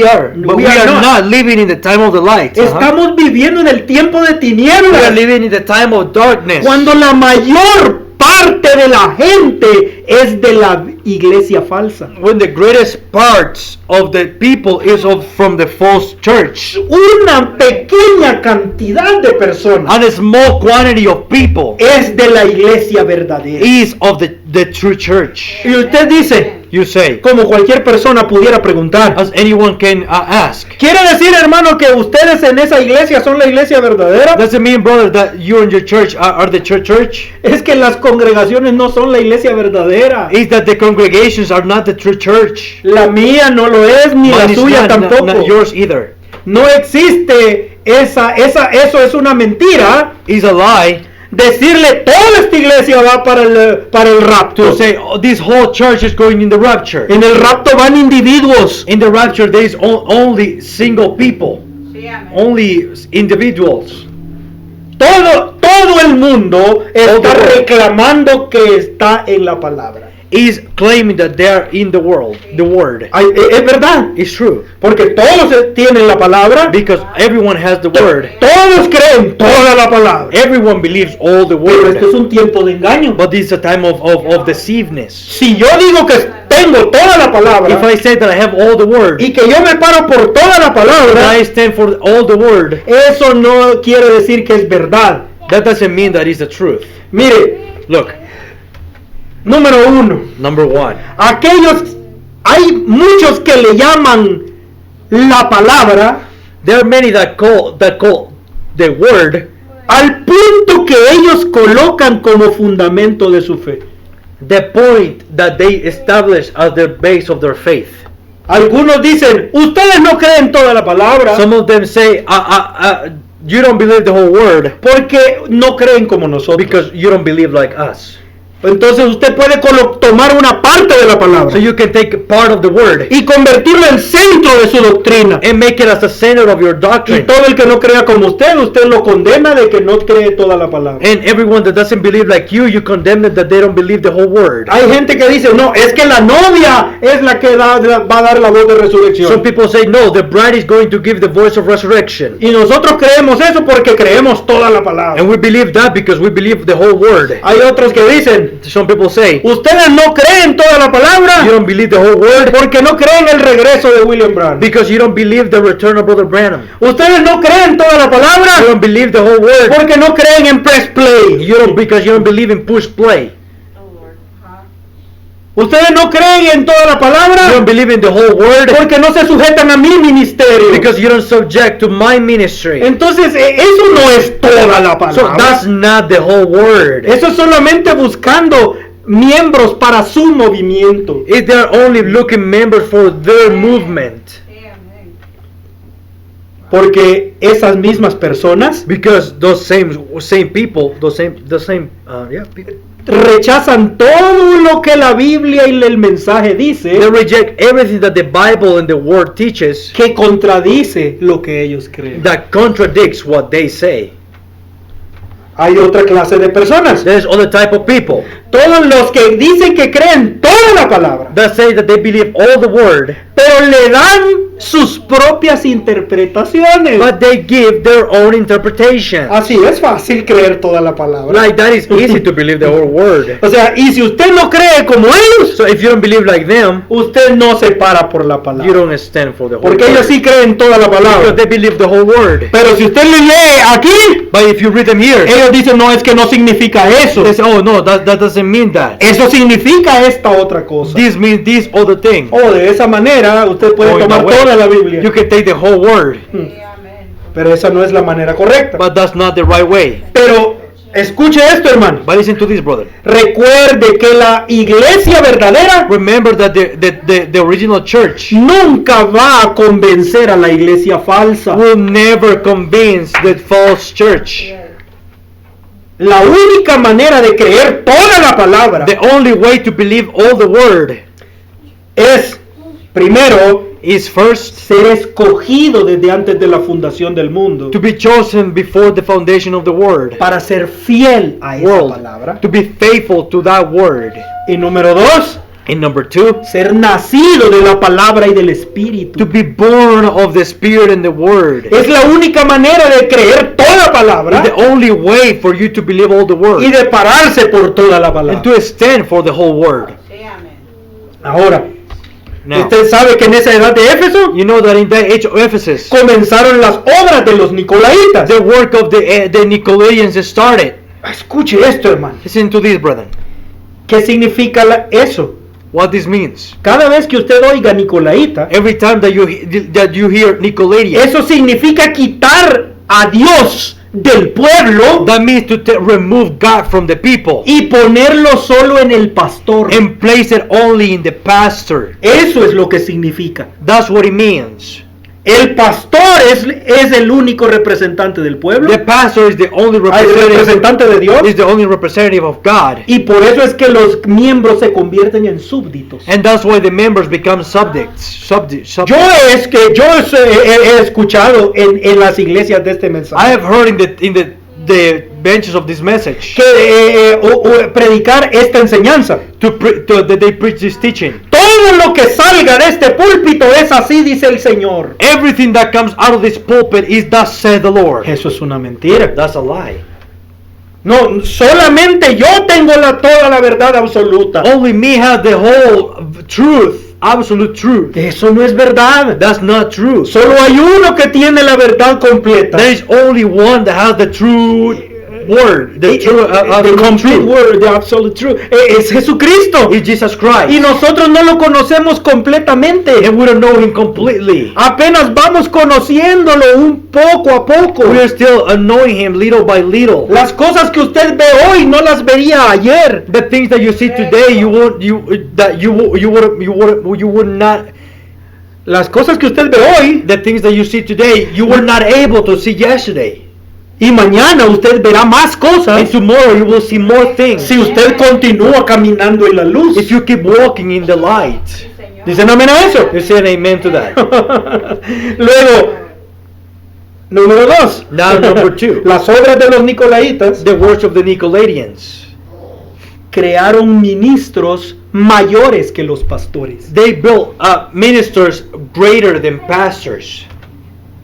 are not living in the time of the light. Estamos viviendo en el tiempo de We are tinieblas. living in the time of darkness. Cuando la mayor parte de la gente es de la iglesia falsa. when the greatest parts of the people is from the false church, Una pequeña cantidad de personas and a small quantity of people es de la iglesia verdadera. is of the true church. Y usted dice, You say, como cualquier persona pudiera preguntar, as anyone can ask, ¿quiere decir, hermano, que ustedes en esa iglesia son la iglesia verdadera? does it mean, brother, that you and your church are the church? Es que las congregaciones no son la iglesia verdadera. Is that the congregations are not the true church? La mía no lo es, ni la Mine is suya tampoco. not yours either. No existe eso es una mentira. It's a lie Decirle toda esta iglesia va para el rapto. to say, oh, this whole church is going in the rapture. En el rapto van individuos. In the rapture, there is only single people, only individuals. Todo el mundo está All the world. reclamando que está en la palabra. Is claiming that they are in the world, the word. Es verdad, It's true. porque todos tienen la palabra. Because everyone has the word. Todos creen toda la palabra. Everyone believes all the Pero este es word. un tiempo de engaño. But this is a time of deceiveness. Si yo digo que tengo toda la If palabra I say that I have all the word, y que yo me paro por toda la and palabra, I stand for all the word, eso no quiere decir que es verdad. that doesn't mean that is the truth. Mire, Look, número uno, number one, hay muchos que le llaman la palabra there are many that call the word al punto que ellos colocan como fundamento de su fe. the point that they establish as the base of their faith. Algunos dicen, ustedes no creen toda la palabra Some of them say, you don't believe the whole word porque no creen como nosotros. because you don't believe like us. Entonces usted puede tomar una parte de la palabra So you can take part of the word y convertirlo en centro de su doctrina. and make it as the center of your Y doctrine. todo el que no crea como usted lo condena de que no cree toda la palabra. And everyone that doesn't believe like you condemn them that they don't believe the whole word. Hay gente que dice, no, es que la novia es la que va a dar la voz de Some resurrección. people say, no, the bride is going to give the voice of resurrection. Y nosotros creemos eso porque creemos toda la palabra. And we believe that because we believe the whole word. Hay otros que dicen, Some people say, ustedes no creen toda la you palabra don't believe the whole word porque no creen el regreso de William Branham. because you don't believe the return of Brother Branham. Ustedes no creen toda la You palabra don't believe the whole word porque no creen en press play. because you don't believe in push play. Ustedes no creen en toda la You palabra don't believe in the whole word porque no se sujetan a mi ministerio. because you don't subject to my ministry. Entonces, eso no es toda la So palabra. that's not the whole word. Eso es solamente buscando miembros para su movimiento. If they're only looking members for their movement, Porque esas mismas personas because those same people, the same people, rechazan todo lo que la Biblia y el mensaje dice they reject everything that the Bible and the Word teaches que contradice lo que ellos creen. that contradicts what they say. Hay otra clase de personas. There's other type of people Todos los que dicen que creen toda la palabra, that say that they believe all the Word, pero le dan sus propias interpretaciones. but they give their own interpretation. Así es fácil creer toda la palabra. Like that is easy to believe the whole Word. O sea, y si usted no cree como ellos, So if you don't believe like them, usted no se para por la you palabra. don't stand for the whole Porque ellos Word. sí creen toda la Because palabra. they believe the whole Word. Pero si usted le lee aquí, But if you read them here, ellos dicen, no, es que no significa eso. they say, oh no, that doesn't mean that. Eso significa esta otra cosa. This means this other thing. O de esa manera, usted puede Oh, in tomar that way, toda la Biblia. You can take the whole Word, Pero esa no es la manera correcta. but that's not the right way. Pero escuche esto, hermano. But listen to this, brother. Recuerde que la iglesia verdadera Remember that the original church nunca va a convencer a la iglesia falsa. will never convince the false church. La única manera de creer toda la palabra The only way to believe all the Word es, primero, is first ser escogido desde antes de la fundación del mundo to be chosen before the foundation of the Word. para ser fiel a esa World, palabra. to be faithful to that Word. Y número dos, And number 2, ser nacido de la palabra y del Espíritu. to be born of the Spirit and the Word. Es la única manera de creer toda palabra It's the only way for you to believe all the Word y de pararse por toda la and palabra. to stand for the whole Word. Ahora, Now, usted sabe que en esa edad de Éfeso you know that in the age of Ephesus, comenzaron las obras de los Nicolaitas. the work of the Nicolaitans started. Escuche esto, hermano. Listen to this, brethren. ¿Qué significa eso? What this means. Cada vez que usted oiga Nicolaita, Every time that you hear Nicolaitan, eso significa quitar a Dios del pueblo that means to remove God from the people y ponerlo solo en el pastor. and place it only in the pastor. Eso es lo que significa. That's what it means. El pastor es el único representante del pueblo. The pastor is the only Ah, el representante de Dios. is the only representative of God, Y por eso es que los miembros se convierten en súbditos. and that's why the members become subjects. Yo he escuchado en las iglesias de este I mensaje have heard in the benches of this message que predicar esta enseñanza. that they preach this teaching. Todo lo que salga de este púlpito es así, dice el Señor. Everything that comes out of this pulpit is thus said the Lord. Eso es una mentira. That's a lie. No, solamente yo tengo toda la verdad absoluta. Only me have the whole truth, absolute truth. Eso no es verdad. That's not true. Solo hay uno que tiene la verdad completa. There is only one that has the true word, the true, the absolute complete truth. word, the absolute truth. Es Jesucristo. Is Jesus Christ. Y nosotros no lo conocemos completamente. And we don't know Him completely. Apenas vamos conociéndolo un poco a poco. We are still knowing Him little by little. Las cosas que usted ve hoy no las vería ayer. The things that you see today, you would not. Las cosas que usted ve hoy The things that you see today, you were not able to see yesterday. y mañana usted verá más And cosas tomorrow you will see more things. si usted continúa caminando en la luz. If you keep walking in the light. ¿Dicen amén a eso? You say an amen to that. Luego, número 2. Now number 2. Las obras de los Nicolaitas The works of the Nicolaitans. crearon ministros mayores que los pastores. They built ministers greater than pastors.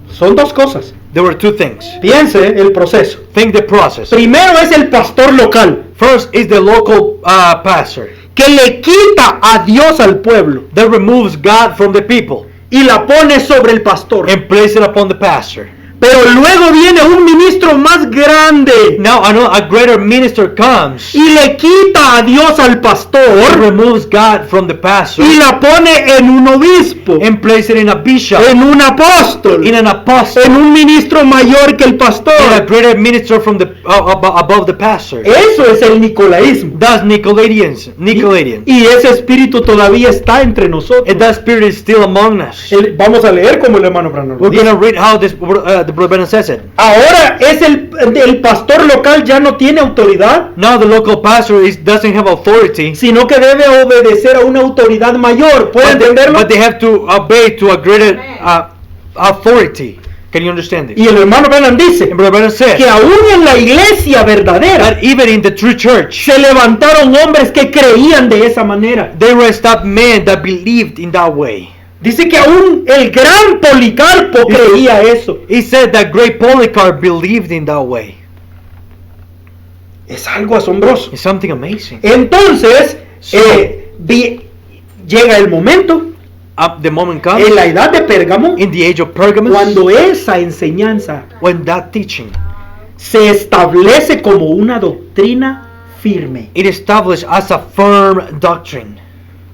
Son dos cosas. There were 2 things. Piense el proceso. Think the process. Primero es el pastor local, First is the local pastor que le quita a Dios al pueblo that removes God from the people y la pone sobre el pastor. and places it upon the pastor. Pero luego viene un ministro más grande Now a greater minister comes y le quita a Dios al and pastor removes God from the pastor y la pone en un obispo, and places it in a bishop, en un apóstol, in an apostle, en un ministro mayor que el in a pastor. greater minister from the above the pastor. Eso es el nicolaísmo. That's Nicolaitans. Y ese espíritu todavía está entre nosotros. And that spirit is still among us. Vamos a leer como el hermano Branham lo We're dice. going to read how the Brother Brennan says it. Ahora es el pastor local ya no tiene autoridad, Now the local pastor doesn't have authority, sino que debe obedecer a una autoridad mayor. ¿Puede entenderlo? but they have to obey to a greater authority. Can you understand this? Y el hermano Branham dice And Brother Brennan says que aún en la iglesia verdadera that even in the true church, se levantaron hombres que creían de esa manera. they raised up men that believed in that way. Dice que aún el gran Policarpo creía eso. He said that great Polycarp believed in that way. Es algo asombroso. It's something amazing. Entonces, So- llega el momento The moment comes en la edad de Pérgamo in the age of Pergamos cuando esa enseñanza when that teaching se establece como una doctrina firme. it established as a firm doctrine.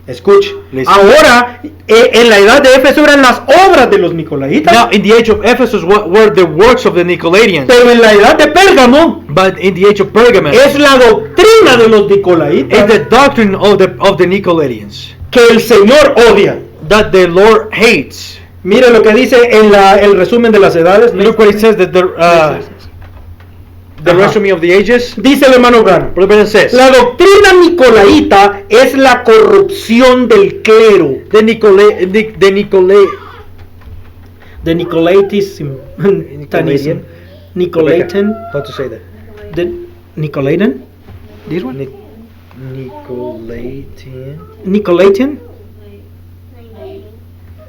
Escuche. Listen. Ahora, en la edad de Éfeso eran las obras de los Nicolaitas, Now, in the age of Ephesus were the works of the Nicolaitans, pero en la edad de Pérgamo but in the age of Pergamos es la doctrina de los is Nicolaitas the doctrine of the Nicolaitans que el Señor odia. that the Lord hates. Mire lo que dice en el resumen de las edades. Look what it says that the Ajá. resume of the ages. Dice el hermano Branham. Brother Brennan says La doctrina nicolaita es la corrupción del clero. the De Nicolaitism. Nicolaitan. How to say that? The Nicolaitan? This one?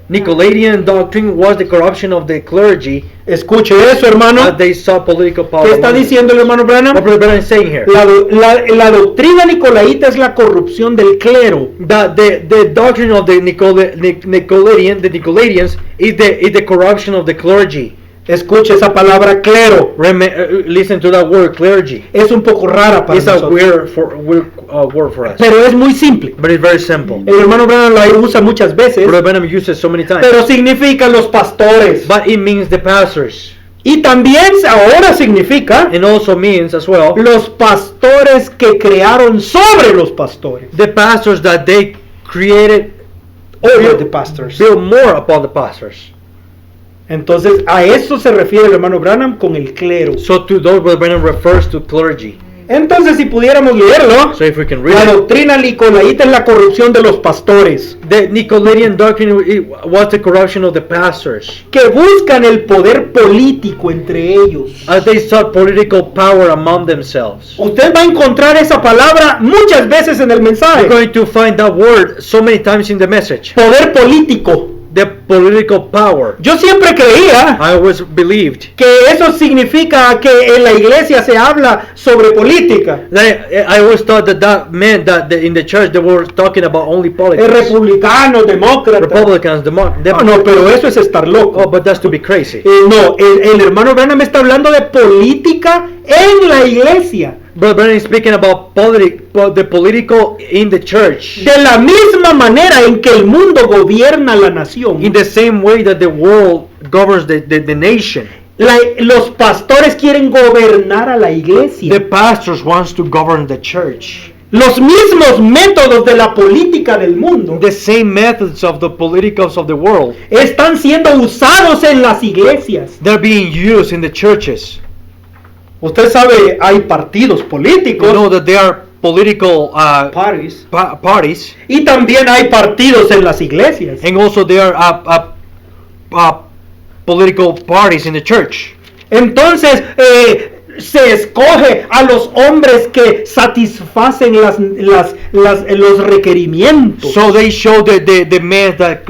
Nicolaitan doctrine was the corruption of the clergy. Escuche eso, hermano. They saw political power. ¿Qué está diciendo el hermano Branham? What Brother Branham is saying here? La doctrina nicolaíta es la corrupción del clero. The doctrine of the Nicolaitans is the corruption of the clergy. Escuche esa palabra clero. Listen to that word, clergy. Es un poco rara para nosotros. It's a weird word for us. Pero es muy simple. But it's very simple. El hermano Branham la usa muchas veces. Brother Branham uses so many times. Pero significa los pastores. But it means the pastors. Y también ahora significa and also means as well los pastores que crearon sobre los pastores. The pastors that they created over the pastors. Build more upon the pastors. Entonces a eso se refiere el hermano Branham con el clero. So to those Brother Branham refers to clergy. Entonces si pudiéramos leerlo, so if we can read la doctrina nicolaíta es la corrupción de los pastores. The Nicolaitan doctrine was the corruption of the pastors. Que buscan el poder político entre ellos. As they sought political power among themselves. Usted va a encontrar esa palabra muchas veces en el mensaje. You're going to find that word so many times in the message. Poder político. The political power. Yo siempre creía I always believed que eso significa que en la iglesia se habla sobre política. I always thought that meant that in the church they were talking about only politics. Republicanos, demócratas. Republicans, No, pero eso es estar loco. Oh, but that's to be crazy. No, el hermano Branham está hablando de política en la iglesia. Brother Branham is speaking about the political in the church. De la misma manera en que el mundo gobierna la nación. In the same way that the world governs the nation. Los pastores quieren gobernar a la iglesia. The pastors wants to govern the church. Los mismos métodos de la política del mundo. The same methods of the politicals of the world. Están siendo usados en las iglesias. They're being used in the churches. Usted sabe, hay partidos políticos. You know that there are political parties. Parties. Y también hay partidos en las iglesias. And also there are political parties in the church. Entonces, se escoge a los hombres que satisfacen los requerimientos. So they show the men that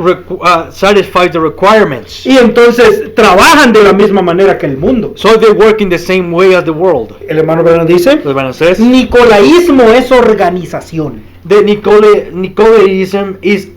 satisfy the requirements. Y entonces trabajan de la misma manera que el mundo. So they work in the same way as the world. El hermano Branham dice, Nicolaísmo es organización. The Nicolaitism is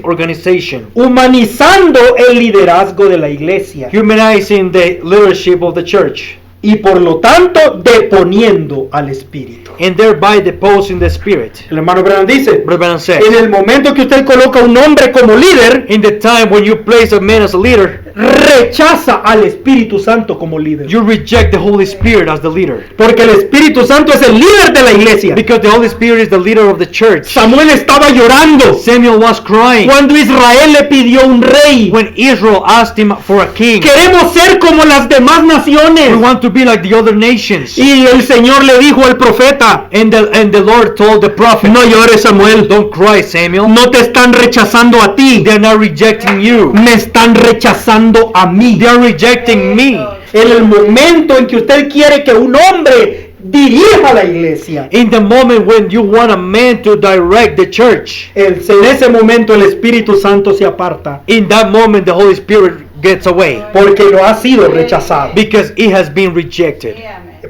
organization. Humanizando el liderazgo de la iglesia. Humanizing the leadership of the church. Y por lo tanto deponiendo al espíritu. And thereby deposing the spirit. El hermano Branham dice, says, en el momento que usted coloca un hombre como líder, in the time when you place a man as a leader, rechaza al Espíritu Santo como líder. You reject the Holy Spirit as the leader. Porque el Espíritu Santo es el líder de la iglesia. Because the Holy Spirit is the leader of the church. Samuel estaba llorando. Samuel was crying. Cuando Israel le pidió un rey. When Israel asked him for a king. Queremos ser como las demás naciones. We want to be like the other nations. Y el Señor le dijo al profeta. And the Lord told the prophet. No llores, Samuel. Don't cry, Samuel. No te están rechazando a ti. They're not rejecting you. Me están rechazando a mí. They are rejecting me. En el momento en que usted quiere que un hombre dirija la iglesia. In the moment when you want a man to direct the church. En ese momento el Espíritu Santo se aparta. In that moment the Holy Spirit gets away. Porque lo ha sido rechazado. Because it has been rejected.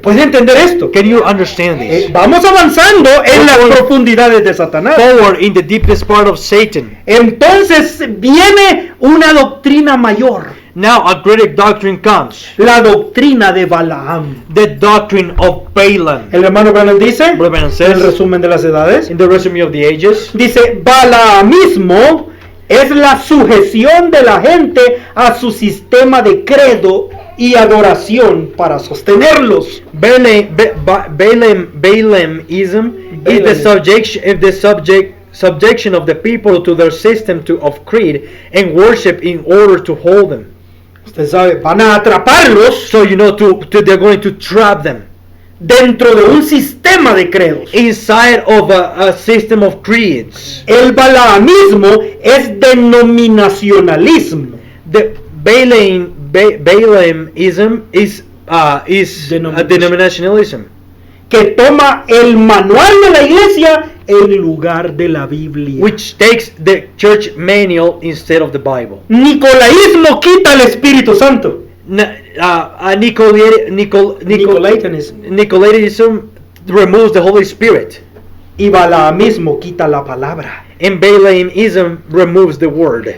¿Puede entender esto? Can you understand this? Vamos avanzando en las profundidades de Satanás. Forward in the deepest part of Satan. Entonces viene una doctrina mayor. Now a greater doctrine comes. La doctrina de Balaam. The doctrine of Balaam. El hermano Branham dice, en el resumen de las edades, in the resume of the ages, dice, Balaamismo es la sujeción de la gente a su sistema de credo y adoración para sostenerlos. Balaamism is the subjection of the people to their system of creed and worship in order to hold them. Usted sabe, van a atraparlos. So you know they're going to trap them dentro de un sistema de credos. Inside of a system of creeds. El balaamismo es denominacionalismo. The Balaamism is denominationalism. que toma el manual de la iglesia en lugar de la Biblia. which takes the church manual instead of the Bible. Nicolaísmo quita el Espíritu Santo. Nicolaitanism. Nicolaitanism removes the Holy Spirit, Y Balaamismo quita la palabra. and Balaamism removes the word,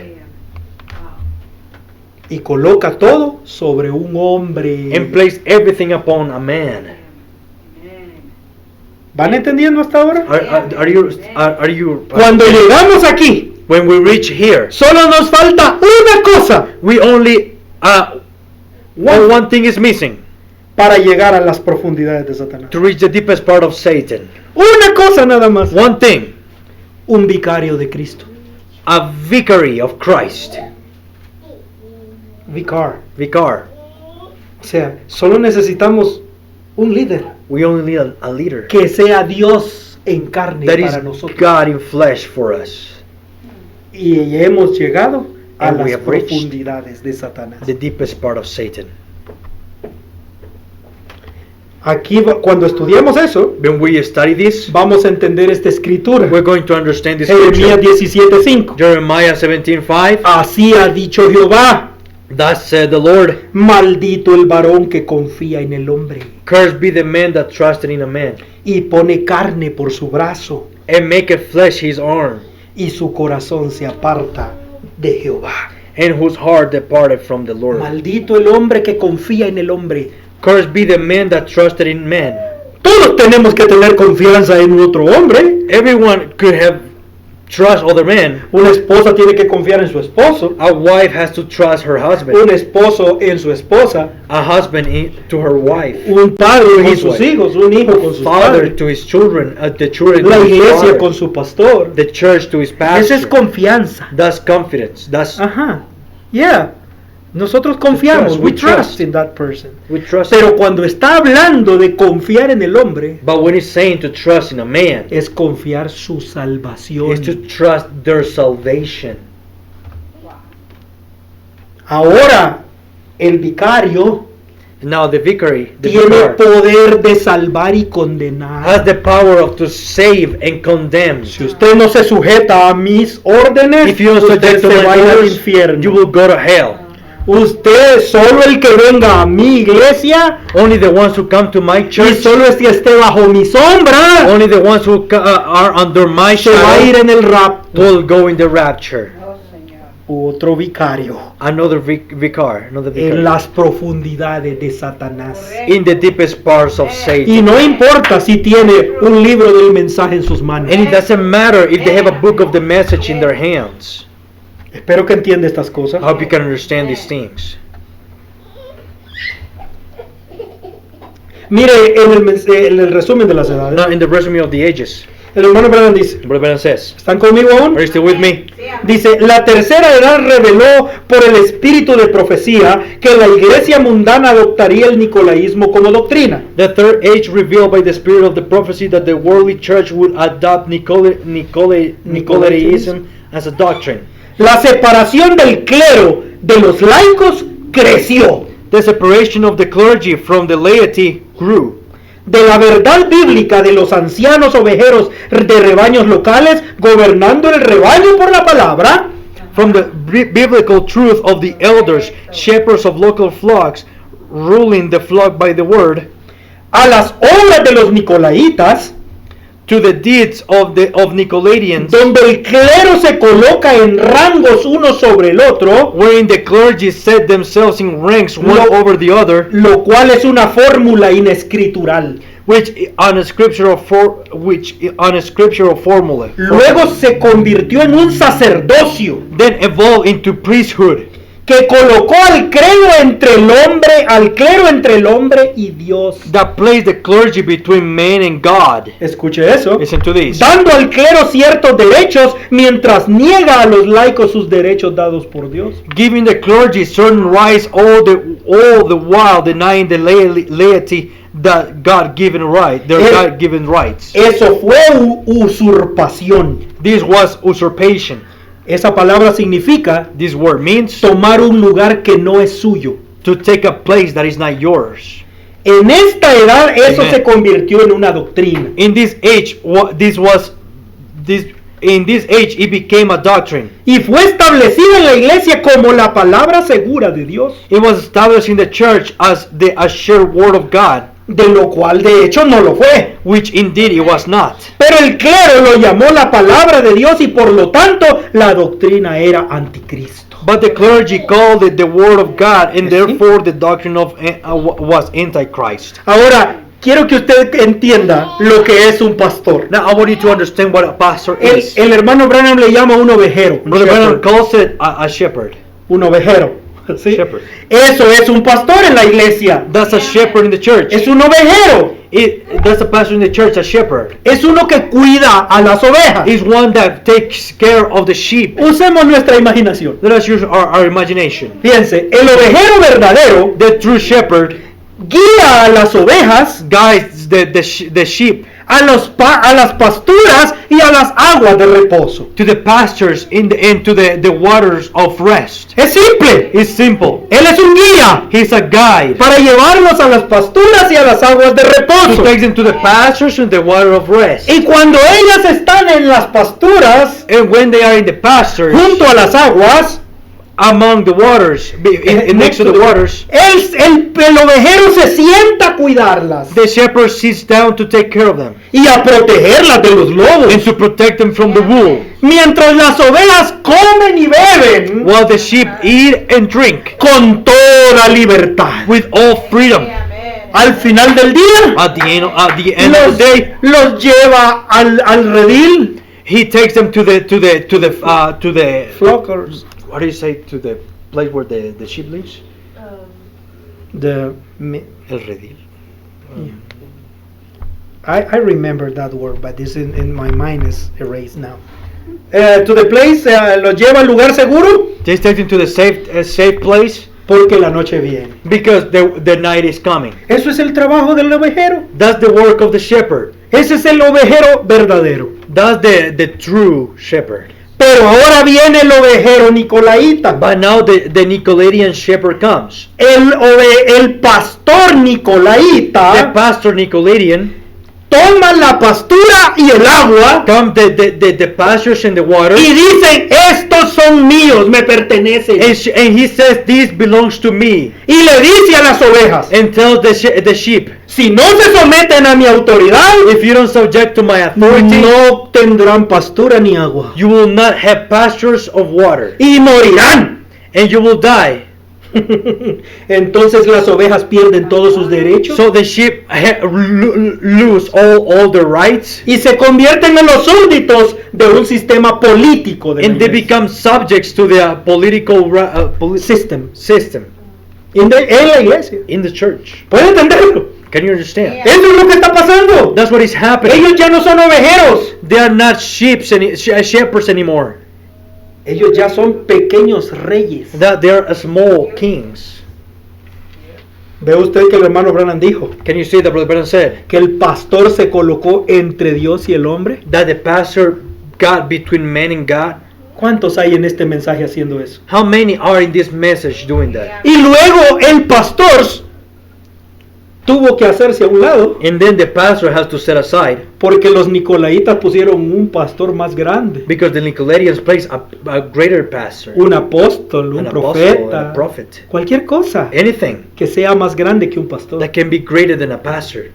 Y coloca todo sobre un hombre. and place everything upon a man. ¿Van entendiendo hasta ahora? Are you Cuando llegamos aquí, when we reach here, solo nos falta una cosa we only one thing is missing para llegar a las profundidades de Satanás. to reach the deepest part of Satan. Una cosa nada más. One thing, Un vicario de Cristo. a vicary of Christ. Vicar. Vicar. O sea, solo necesitamos un líder We only need a leader que sea Dios en carne that is para nosotros. God in flesh for us. Y hemos llegado a And we las have reached profundidades de Satanás. The deepest part of Satan. Aquí cuando estudiamos eso, When we study this, vamos a entender esta escritura. we're going to understand this Jeremías scripture. 17:5. Jeremiah 17:5. Así ha dicho Jehová: Thus said the Lord, maldito el varón que confía en el hombre cursed be the man that trusted in a man, y pone carne por su brazo, and maketh flesh his arm, y su corazón se aparta de Jehová. and whose heart departed from the Lord. Maldito el hombre que confía en el hombre. Cursed be the man that trusted in man. Todos tenemos que tener confianza en otro hombre. Everyone could have trust other men. Una esposa tiene que confiar en su esposo. A wife has to trust her husband. Un esposo en su esposa. A husband to her wife. Un padre con His sus wife. hijos. Un hijo con sus Father padres. to his children. The children La to his iglesia father. con su pastor. The church to his Esa es pastor. confianza. That's confidence. That's Ajá. Yeah. Nosotros confiamos. trust. We We trust trust. in that person. we trust. Pero cuando está hablando de confiar en el hombre, But when he's saying to trust in a man, es confiar su salvación. is to trust their salvation. Ahora, el vicario Now the vicary, the tiene vicar, poder de salvar y condenar. has the power of to save and condemn. Si usted no se sujeta a mis órdenes, If you don't usted subject to se my va a ir al orders, infierno. you will go to hell. Usted, solo el que venga a mi iglesia Only the ones who come to my y church, solo el que esté bajo mi sombra, only the ones who are under my se va a ir shadow en el rapto. will go in the rapture. Otro vicario Another vicar, another en vicar. las profundidades de Satanás. In the deepest parts of Y Satan. no importa si tiene un libro del mensaje en sus manos. And it doesn't matter if they have a book of the message in their hands. Espero que entienda estas cosas. I hope you can understand these things. Mire, en el resumen de las edades, Now, in the resume of the ages, el hermano Branham dice, Brother Branham says, ¿están conmigo aún? are you still with me? Dice, la tercera edad reveló por el espíritu de profecía que la iglesia mundana adoptaría el nicolaísmo como doctrina. The third age revealed by the spirit of the prophecy that the worldly church would adopt Nicolaitanism as a doctrine. La separación del clero de los laicos creció. The separation of the clergy from the laity grew. De la verdad bíblica de los ancianos ovejeros de rebaños locales gobernando el rebaño por la palabra, From the biblical truth of the elders, shepherds of local flocks, ruling the flock by the word, a las obras de los nicolaitas, to the deeds of Nicolaitans, donde el clero se coloca en rangos uno sobre el otro, wherein the clergy set themselves in ranks one Lo- over the other, lo cual es una fórmula inescritural. which on a scriptural formula. Luego se convirtió en un sacerdocio Then evolved into priesthood, que colocó al clero entre el hombre y Dios. that placed the clergy between man and God. Escuche eso. Listen to this. Dando al clero ciertos derechos mientras niega a los laicos sus derechos dados por Dios. Giving the clergy certain rights all the while denying the laity that God-given right, their Eh, God-given rights. Eso fue usurpación. This was usurpation. Esa palabra significa This word means tomar un lugar que no es suyo. to take a place that is not yours. En esta edad eso Amen. se convirtió en una doctrina. In this age, in this age, it became a doctrine. Y fue establecida en la iglesia como la palabra segura de Dios, It was established in the church as the assured word of God, de lo cual de hecho no lo fue. which indeed it was not. Pero el clero lo llamó la palabra de Dios y por lo tanto la doctrina era anticristo. But the clergy called it the word of God, and Yes, therefore the doctrine of was antichrist. Ahora, quiero que usted entienda lo que es un pastor. Now I want you to understand what a pastor is. El hermano Branham le llama un ovejero. Un Brother Branham shepherd. calls it a shepherd. Un ovejero. ¿sí? Shepherd. Eso es un pastor en la iglesia. That's a shepherd in the church. Es un ovejero. That's a pastor in the church, a shepherd. Es uno que cuida a las ovejas. Is one that takes care of the sheep. Usemos nuestra imaginación. Let us use our imagination. Fíjense, el ovejero verdadero The true shepherd guía a las ovejas guides the sheep a las pasturas y a las aguas de reposo. to the pastures into the waters of rest. Es simple. It's simple. Él es un guía He's a guide para llevarlos a las pasturas y a las aguas de to reposo. take them to the pastures and the water of rest. Y cuando ellas están en las pasturas, And when they are in the pastures, junto a las aguas, among the waters, next to the waters, el ovejero se sienta a cuidarlas the shepherd sits down to take care of them y a protegerlas de los and lobos. to protect them from the wolf, Mientras las ovejas comen y beben while the sheep eat and drink con toda libertad. with all freedom. Al final del día, At the end of the day, los lleva al redil. he takes them to the Flockers. what do you say, to the place where the sheep lives? The, El redil. I remember that word, but this in my mind is erased now. To the place, los lleva al lugar seguro They take them to the safe place porque la noche viene. because the night is coming. Eso es el trabajo del ovejero. That's the work of the shepherd. Ese es el ovejero verdadero. That's the true shepherd. Pero ahora viene el ovejero nicolaíta. But now the Nicolaitan shepherd comes. El pastor The nicolaíta pastor Nicolaitan toma la pastura y el agua come the pastures and the water, y dicen, estos son míos, me pertenecen. and he says, this belongs to me, Y le dice a las ovejas, and tells the sheep, si no se someten a mi autoridad, if you don't subject to my authority, no tendrán pastura ni agua. you will not have pastures of water, Y morirán. and you will die. Entonces las ovejas pierden todos sus derechos So the sheep lose all their rights, y se convierten en los súbditos de un sistema político de la and they iglesia. become subjects to the political System. system En la iglesia. in the church. ¿Puede entenderlo? Can you understand? Yeah. Eso es lo que está pasando. That's what is happening. Ellos ya no son ovejeros. They are not shepherds anymore. Ellos ya son pequeños reyes. That they are small kings. Ve usted que el hermano Branham dijo Can you see that Brother Branham said que el pastor se colocó entre Dios y el hombre. that the pastor got between man and God? ¿Cuántos hay en este mensaje haciendo eso? How many are in this message doing that? Y luego el pastor tuvo que hacerse a un lado And then the pastor has to set aside porque los nicolaitas pusieron un pastor más grande, because the Nicolaitans place a greater pastor, un apóstol, un an apostle, profeta, a prophet, cualquier cosa anything que sea más grande que un pastor. that can be greater than a pastor.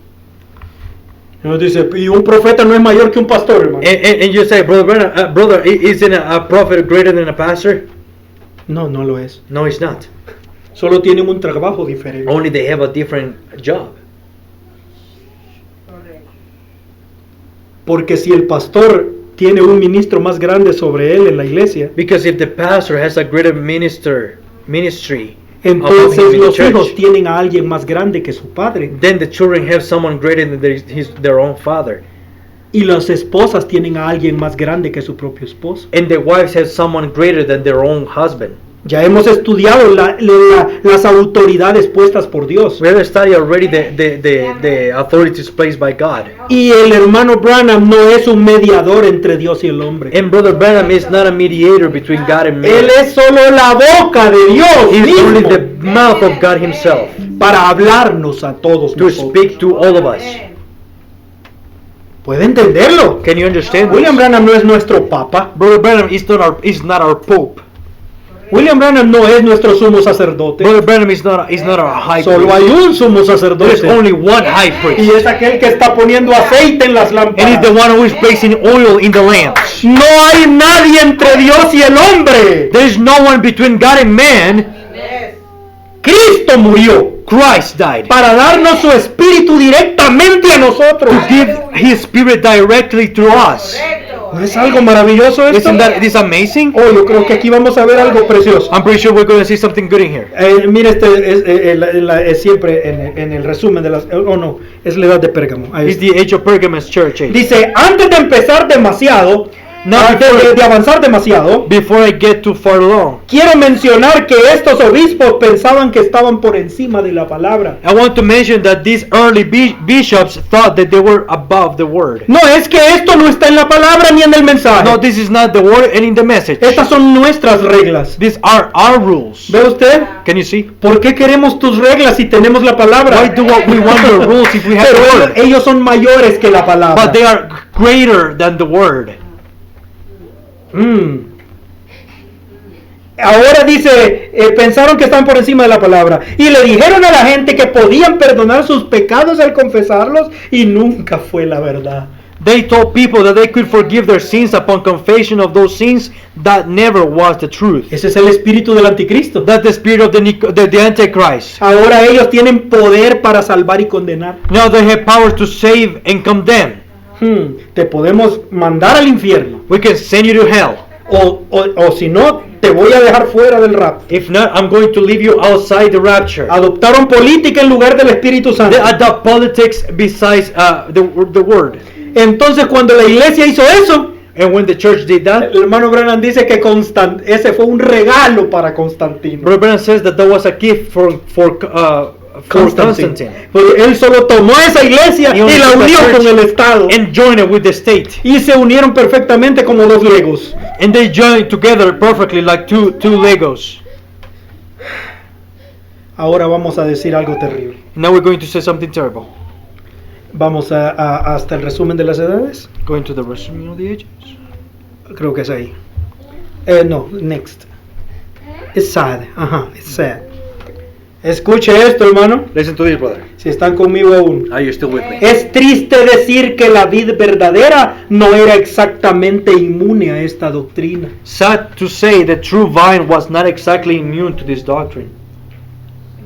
Nos dice, y un profeta no es mayor que un pastor, hermano. And you say, Brother Branham, brother, isn't a prophet greater than a pastor? No, no lo es. No, it's not. Solo tienen un trabajo diferente. Only they have a different job. Porque si el pastor tiene un ministro más grande sobre él en la iglesia, Because if the pastor has a greater ministry above him entonces in the los hijos church, tienen a alguien más grande que su padre. then the children have someone greater than their own father. Y las esposas tienen a alguien más grande que su propio esposo. And the wives have someone greater than their own husband. Ya hemos estudiado las autoridades puestas por Dios. We have studied already the authorities placed by God. Y el hermano Branham no es un mediador entre Dios y el hombre. And Brother Branham is not a mediator between God and man. Él es solo la boca de Dios He's only mismo. mouth of God Himself para hablarnos a todos to nosotros. speak to all of us. ¿Puede entenderlo? Can you understand William this? Branham no es nuestro papa. Brother Branham is not our Pope. William Branham no es nuestro sumo sacerdote. Brother Branham is not our high Solo priest. hay un sumo There's sacerdote. only one high Y priest. es aquel que está poniendo aceite en las And He's the lámparas. one who is placing oil in the lamps. No hay nadie entre Dios y el hombre. There is no one between God and man. Cristo murió Christ died. para darnos su espíritu directamente a nosotros. Give His Spirit directly through us. ¿No es algo maravilloso esto? Isn't that this amazing? Oh, yo creo que aquí vamos a ver algo precioso. I'm pretty sure we're going to see something good in here. Mire, es siempre en el resumen de las... Oh, no, es la edad de Pérgamo. Ahí It's está. the age of Pergamos church age. Dice, antes de empezar demasiado, antes de avanzar demasiado, Before I get too far along, quiero mencionar que estos obispos pensaban que estaban por encima de la palabra. I want to mention that these early bishops thought that they were above the word. No, es que esto no está en la palabra ni en el mensaje. No, this is not the word and in the message. Estas son nuestras reglas. These are our rules. ¿Ve usted? Can you see? ¿Por qué queremos tus reglas si tenemos la palabra? Why do we want the rules if we have Pero the word? ellos son mayores que la palabra. But they are greater than the word. Ahora dice, pensaron que estaban por encima de la palabra y le dijeron a la gente que podían perdonar sus pecados al confesarlos y nunca fue la verdad. They told people that they could forgive their sins upon confession of those sins. That never was the truth. Ese es el espíritu del anticristo. That's the spirit of the Antichrist. Ahora ellos tienen poder para salvar y condenar. Now they have power to save and condemn. Te podemos mandar al infierno We can send you to hell. o si no, te voy a dejar fuera del rapto. If not, I'm going to leave you outside the rapture. Adoptaron política en lugar del Espíritu Santo. They adopt politics besides the word. Entonces cuando la iglesia hizo eso, And when the church did that, el hermano Branham dice que ese fue un regalo para Constantino. Brother Branham says that was a gift for Constantine. Pues él solo tomó esa iglesia He only y la took the unió church con el Estado. and joined it with the state. Y se unieron perfectamente como dos legos. And they joined together perfectly like two Legos. Ahora vamos a decir algo terrible. Now we're going to say something terrible. Vamos hasta el resumen de las edades. Going to the resume of the ages. Creo que es ahí. No, next. It's sad. Ajá, it's sad. Escuche esto, hermano. Listen to this, brother. Si están conmigo aún. Are you still with me? Es triste decir que la vid verdadera no era exactamente inmune a esta doctrina. Sad to say the true vine was not exactly immune to this doctrine.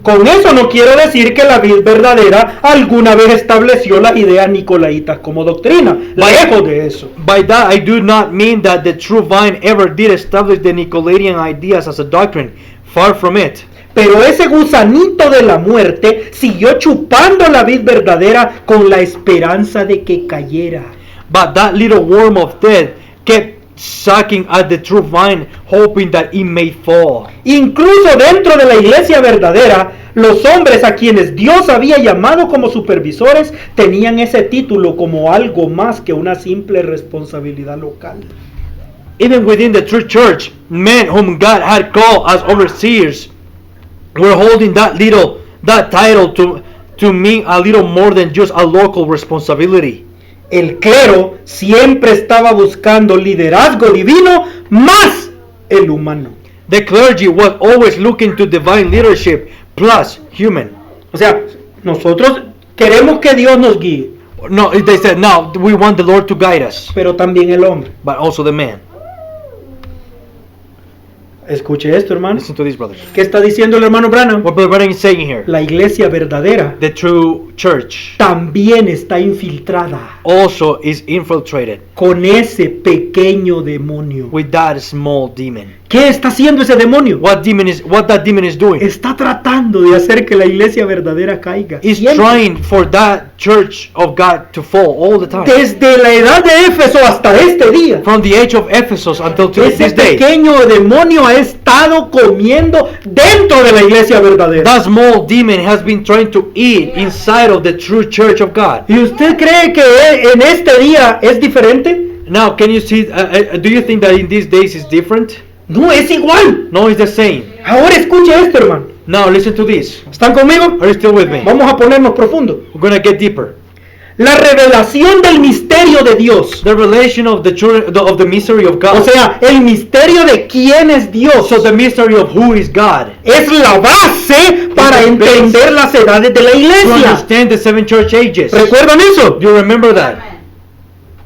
Con eso no quiero decir que la vid verdadera alguna vez estableció las ideas nicolaitas como doctrina. Lejos de eso. By that, I do not mean that the true vine ever did establish the Nicolaitan ideas as a doctrine. Far from it. Pero ese gusanito de la muerte siguió chupando la vid verdadera con la esperanza de que cayera. But that little worm of death kept sucking at the true vine, hoping that it may fall. Incluso dentro de la iglesia verdadera, los hombres a quienes Dios había llamado como supervisores tenían ese título como algo más que una simple responsabilidad local. Even within the true church, men whom God had called as overseers were holding that title to mean a little more than just a local responsibility. El clero siempre estaba buscando liderazgo divino más el humano. The clergy was always looking to divine leadership plus human. O sea, nosotros queremos que Dios nos guíe, No, they said, no, we want the Lord to guide us, pero también el hombre. but also the man. Escuche esto, hermano. Listen to this, brothers. ¿Qué está diciendo el hermano Branham? What Brother Branham is saying here, La iglesia verdadera the true church también está infiltrada also is infiltrated con ese pequeño demonio. with that small demon. ¿Qué está haciendo ese demonio? What that demon is doing? Está tratando de hacer que la iglesia verdadera caiga. Is Siempre. trying for that church of God to fall all the time. Desde la edad de Éfeso hasta este día. From the age of Ephesus until to Ese this day, pequeño demonio ha estado comiendo dentro de la iglesia verdadera. that small demon has been trying to eat inside of the true church of God. ¿Y usted cree que en este día es diferente? Now, can you see? Do you think that in these days is different? No, es igual. No, it's the same. Ahora escuche esto, hermano. Now listen to this. ¿Están conmigo? Are you still with me? Vamos a ponernos profundo. We're gonna get deeper. La revelación del misterio de Dios. The relation of the mystery of God. O sea, el misterio de quién es Dios. So the mystery of who is God. Es la base para the base entender las edades de la To iglesia. understand the 7 church ages. ¿Recuerdan eso? Do you remember that?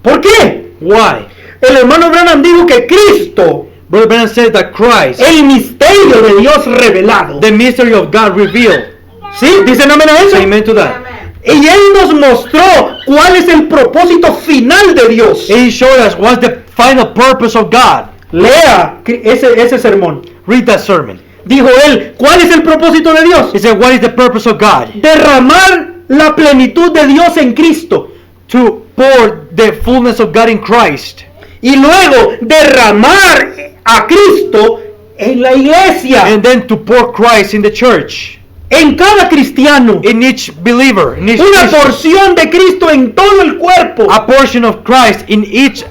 ¿Por qué? Why? El hermano Branham dijo que Cristo, Brother Branham said that Christ, el misterio de Dios revelado. the mystery of God revealed. ¿Sí? ¿Dicen amén a eso? Say amen to that. Y Él nos mostró cuál es el propósito final de Dios. He showed us what's the final purpose of God. Lea ese sermón. Read that sermon. Dijo Él, ¿cuál es el propósito de Dios? He said, what is the purpose of God? Derramar la plenitud de Dios en Cristo. To pour the fullness of God in Christ. Y luego derramar a Cristo en la iglesia. And then to pour Christ in the church. En cada cristiano. In each believer. In each Una Christian. porción de Cristo en todo el cuerpo. A portion of Christ in each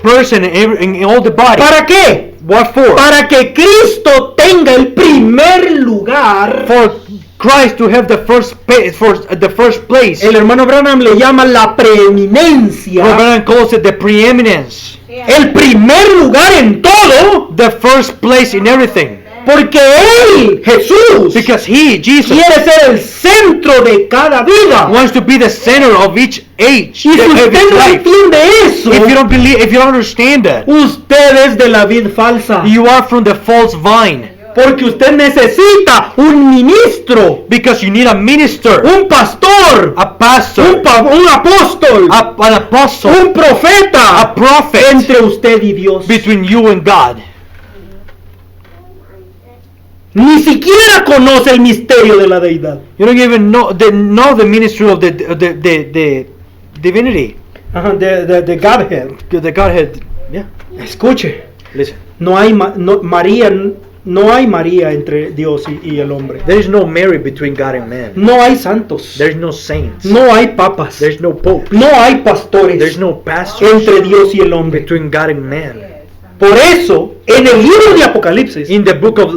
person, in all the body. ¿Para qué? What for? Para que Cristo tenga el primer lugar. For Christ to have the first place. El hermano Branham le llama la preeminencia. Brother Branham calls it the preeminence. El primer lugar en todo. The first place in everything. Porque Él, Jesús, Because He, Jesus, quiere ser el centro de cada vida. wants to be the center of each age, Y si of usted each no life. entiende eso, If you don't understand that, usted es de la vid falsa. you are from the false vine. Porque usted necesita un ministro, Because you need a minister, un pastor, a pastor, un apóstol, an apostle, un profeta a prophet entre usted y Dios. between you and God. Ni siquiera conoce el misterio de la deidad. You don't even know the ministry of the divinity, Ajá, de Godhead. the Godhead. Yeah, Escuche, listen. no hay María entre Dios y el hombre. There is no Mary between God and man. No hay santos. There is no saints. No hay papas. There's no pope. No hay pastores There's no pastor entre Dios y el hombre. between God and man. Por eso, en el libro de Apocalipsis, In the book of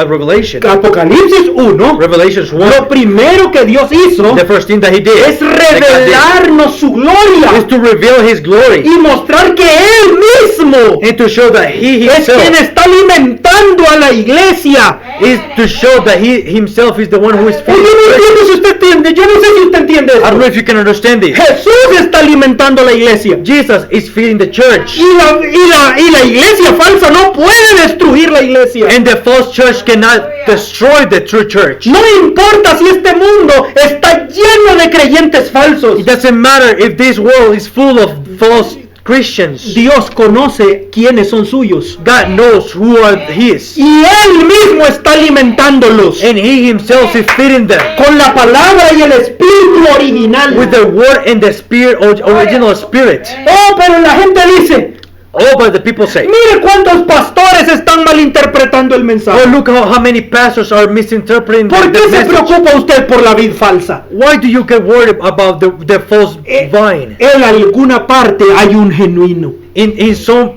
Revelation, Apocalipsis 1, Revelations 1, lo primero que Dios hizo the first thing that He did es revelarnos su is gloria to reveal His glory y mostrar que Él mismo and to show that He es quien Himself está alimentando a la iglesia. is to show that He Himself is the one who is Yo no feeding. entiendo si usted entiende, yo no sé si usted entiende I don't know esto. if you can understand this. Jesús está alimentando a la iglesia. Jesus is feeding the church, Y la iglesia falsa no puede destruir la iglesia. and the false church cannot destroy the true church. No importa si este mundo está lleno de creyentes falsos. It doesn't matter if this world is full of false Christians. Dios conoce quiénes son suyos. God knows who are His, Y Él mismo está alimentándolos and He Himself is feeding them con la palabra y el espíritu original. with the word and the spirit, original spirit. Oh, pero la gente dice, Oh, but the people say, mire cuántos pastores están malinterpretando el oh, mensaje. look how many pastors are misinterpreting ¿Por the qué se message. preocupa usted por la vid falsa? Why do you get worried about the false vine? En alguna parte hay un genuino. In some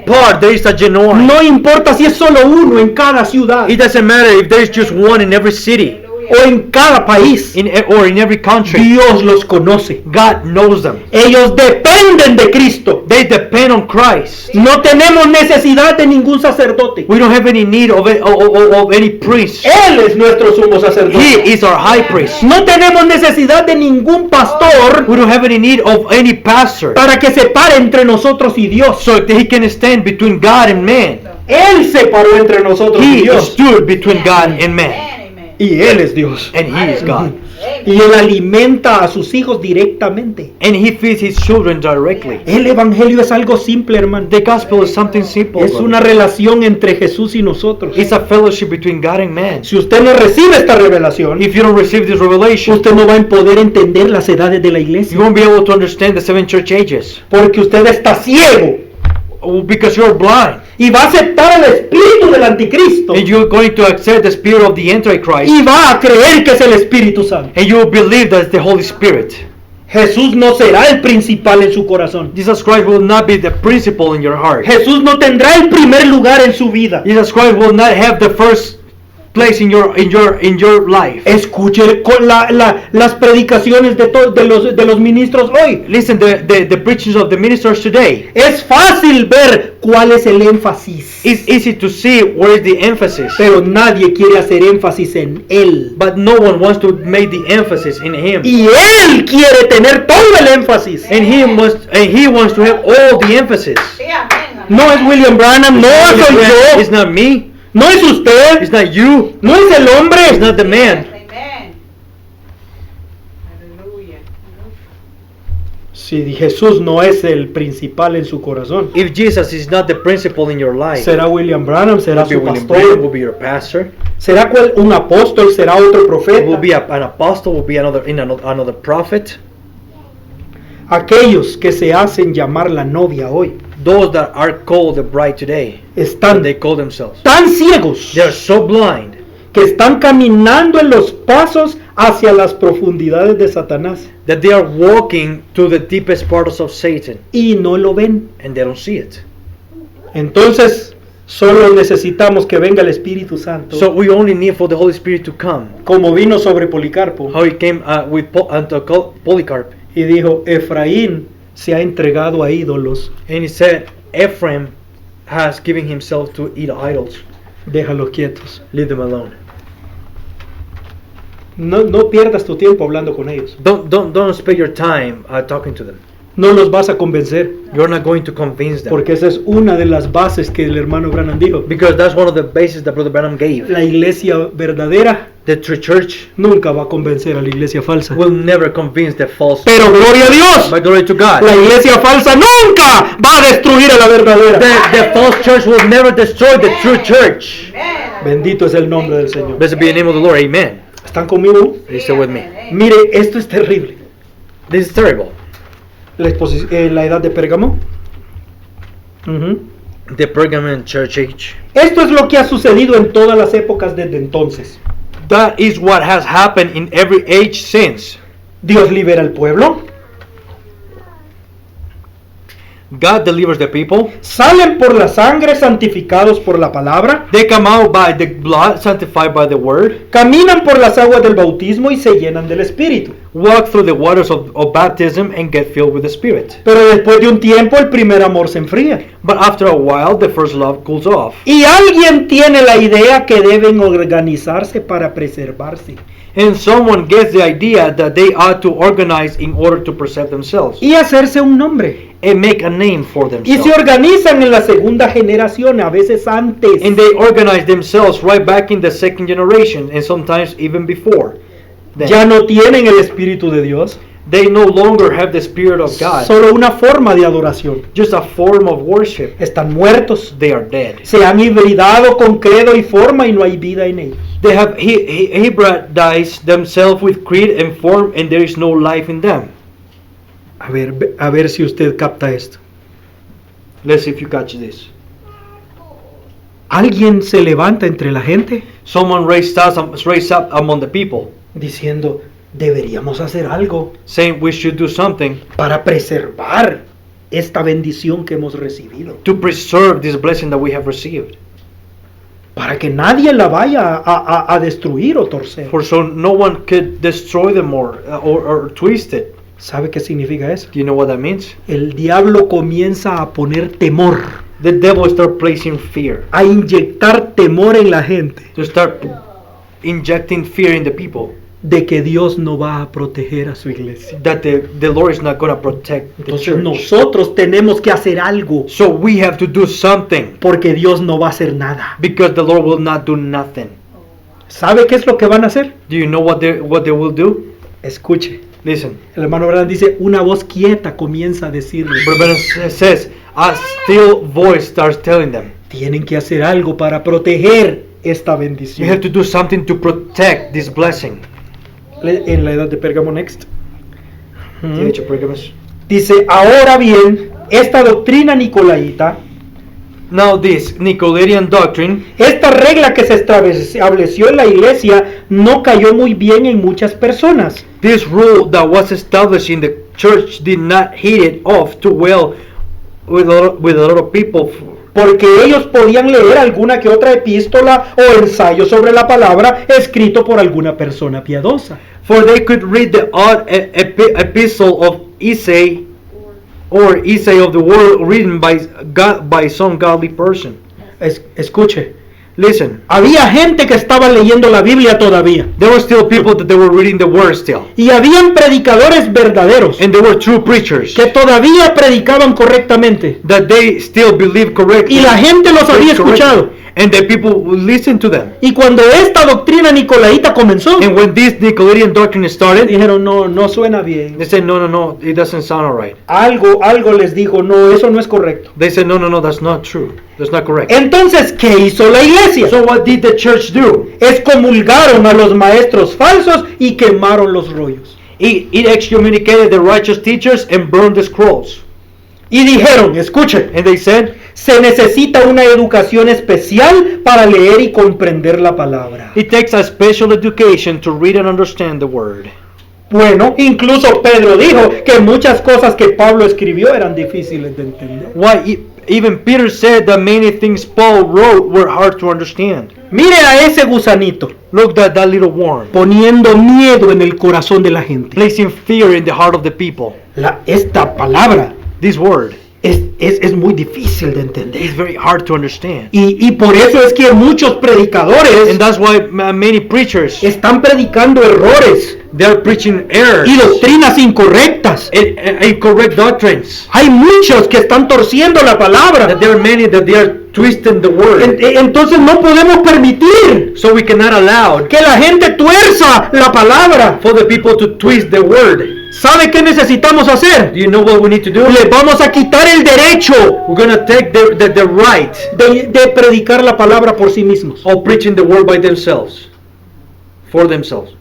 part there is a genuine. No importa si es solo uno en cada ciudad It doesn't matter if there is just one in every city o en cada país. or in every country. Dios los conoce. God knows them. Ellos dependen de Cristo. They depend on Christ. No tenemos necesidad de ningún sacerdote. We don't have any need of any priest. Él es nuestro sumo He sacerdote. is our high priest. No tenemos necesidad de ningún pastor We don't have any need of any pastor para que se pare entre nosotros y Dios. so that he can stand between God and man. Él se paró entre nosotros y He Dios. stood between God and man, Y Él es Dios. and He is God. Y Él alimenta a sus hijos directamente. And He feeds His children directly. El evangelio es algo simple, hermano. The gospel is something simple. Es brother. una relación entre Jesús y nosotros. It's a fellowship between God and man. Si usted no recibe esta revelación, If you don't receive this revelation, usted no va a poder entender las edades de la you iglesia. won't be able to understand the 7 church ages Porque usted está ciego because you're blind. y va a aceptar el espíritu del anticristo And you're going to accept the spirit of the Antichrist, y va a creer que es el Espíritu Santo. and you will believe that it's the Holy Spirit. Jesús no será el principal en su corazón. Jesus Christ will not be the principal in your heart. Jesús no tendrá el primer lugar en su vida. Jesus Christ will not have the first place in your life. Escuche con las predicaciones de los ministros hoy. Listen, the preachings of the ministers today. Es fácil ver cuál es el énfasis. It's easy to see where is the emphasis, Pero nadie quiere hacer énfasis en Él. but no one wants to make the emphasis in Him. Y Él quiere tener todo el énfasis. And He wants to have all the emphasis. Sí, amén. No es William Branham, no soy It's yo, not me. no es usted, It's not you. no es el It's hombre. not the man. Amén. Aleluya. Si Jesús no es el principal en su corazón, If Jesus is not the principal in your life, será William Branham, será will be su William Branham, will pastor, be your pastor, será un apóstol, será otro will profeta. be an apostle, will be another prophet. Aquellos que se hacen llamar la novia hoy Those that are called the bride today, están they call themselves. tan ciegos They are so blind que están caminando en los pasos hacia las profundidades de Satanás that they are walking to the deepest parts of Satan y no lo ven. and they don't see it. Entonces, solo necesitamos que venga el Espíritu Santo, So we only need for the Holy Spirit to come. como vino sobre Policarpo How he came with Polycarp, y dijo: Efraín se ha entregado a ídolos, and he said, Ephraim has given himself to eat idols. déjalos quietos. Leave them alone. No pierdas tu tiempo hablando con ellos. Don't spend your time talking to them. No los vas a convencer, You're not going to convince them, porque esa es una de las bases que el hermano Branham dijo. because that's one of the bases that Brother Branham gave. La iglesia verdadera The true church nunca va a convencer a la iglesia falsa. will never convince the false. Pero gloria a Dios, By glory to God. la iglesia falsa nunca va a destruir a la verdadera. The false church will never destroy the true church. Amén. Bendito es el nombre del Señor. Blessed be the name of the Lord. Amen. ¿Están conmigo? Are you still with me? Amén. Mire, esto es terrible. This is terrible. La edad de Pérgamo. Ujú. The Pergamon church age. Esto es lo que ha sucedido en todas las épocas desde entonces. That is what has happened in every age since. Dios libera al pueblo, God delivers the people. salen por la sangre santificados por la palabra, They come out by the blood, sanctified by the word. caminan por las aguas del bautismo y se llenan del Espíritu. Walk through the waters of baptism and get filled with the Spirit. Pero después de un tiempo el primer amor se enfría. But after a while, the first love cools off. Y alguien tiene la idea que deben organizarse para preservarse. And someone gets the idea that they ought to organize in order to preserve themselves Y hacerse un nombre. and make a name for Y themselves. se organizan en la segunda generación, a veces antes. And they organize themselves right back in the second generation and sometimes even before. Then Ya no tienen el Espíritu de Dios, they no longer have the Spirit of God, solo una forma de adoración. just a form of worship. Están muertos. They are dead. Se han hibridado con credo y forma y no hay vida en ellos. They have hybridized themselves with creed and form, and there is no life in them. A ver si usted capta esto. Let's see if you catch this. Alguien se levanta entre la gente Someone raised up among the people, diciendo: deberíamos hacer algo saying we should do something para preservar esta bendición que hemos recibido, to preserve this blessing that we have received, para que nadie la vaya a destruir o torcer. for so no one could destroy them or twist it. ¿Sabe qué significa eso? Do you know what that means? El diablo comienza a poner temor, The devil start placing fear, a inyectar temor en la gente to start injecting fear in the people, de que Dios no va a proteger a su iglesia. that the Lord is not going to protect the Entonces church. nosotros tenemos que hacer algo, So we have to do something, porque Dios no va a hacer nada. because the Lord will not do nothing. ¿Sabe qué es lo que van a hacer? Do you know what they will do? Escuche. Listen, El hermano Branham dice: una voz quieta comienza a decirle: Brother says, a still voice starts telling them, tienen que hacer algo para proteger esta you have bendición. to do something to protect this blessing. En la edad de Pérgamo next. The age of Pergamos. Dice: ahora bien, esta doctrina nicolaíta, Now this Nicolaitan doctrine, esta regla que se estableció en la iglesia, no cayó muy bien en muchas personas. this rule that was established in the church did not hit it off too well with a lot of people. Porque ellos podían leer alguna que otra epístola o ensayo sobre la palabra escrito por alguna persona piadosa. For they could read the odd epistle of Isaiah or Isaiah of the world written by some godly person. Escuche, Listen, había gente que estaba leyendo la Biblia todavía. there were still people that they were reading the word still. Y habían predicadores verdaderos And there were true preachers que todavía predicaban correctamente. that they still believed correctly. Y la gente los había escuchado. And the people would listen to them. Y cuando esta doctrina nicolaíta comenzó, And when this Nicolaitan doctrine started, dijeron, no suena bien. they said, no, it doesn't sound alright. Algo les dijo, no, eso no es correcto. They said, no, that's not true. That's not correct. Entonces, ¿qué hizo la iglesia? So what did the church do? Excomulgaron a los maestros falsos y quemaron los rollos. It excommunicated the righteous teachers and burned the scrolls. Y dijeron, escuchen, And they said, se necesita una educación especial para leer y comprender la palabra. it takes a special education to read and understand the word. Bueno, incluso Pedro dijo que muchas cosas que Pablo escribió eran difíciles de entender. Why? Even Peter said that many things Paul wrote were hard to understand. Mire a ese gusanito Look at that little worm, poniendo miedo en el corazón de la gente. placing fear in the heart of the people. Esta palabra This word es muy difícil de is entender. very hard to understand. Y por eso es que muchos predicadores And that's why many preachers, están predicando errores they're preaching errors y doctrinas incorrectas. and incorrect doctrines. Hay muchos que están torciendo la palabra. That there are many that they are twisting the word. Entonces no podemos permitir So we cannot allow que la gente tuerza la palabra. for the people to twist the word. ¿Sabe qué necesitamos hacer? Do you know what we need to do? Les vamos a quitar el derecho We're going to take the right de predicar la palabra por sí mismos. of preaching the word by themselves, for themselves.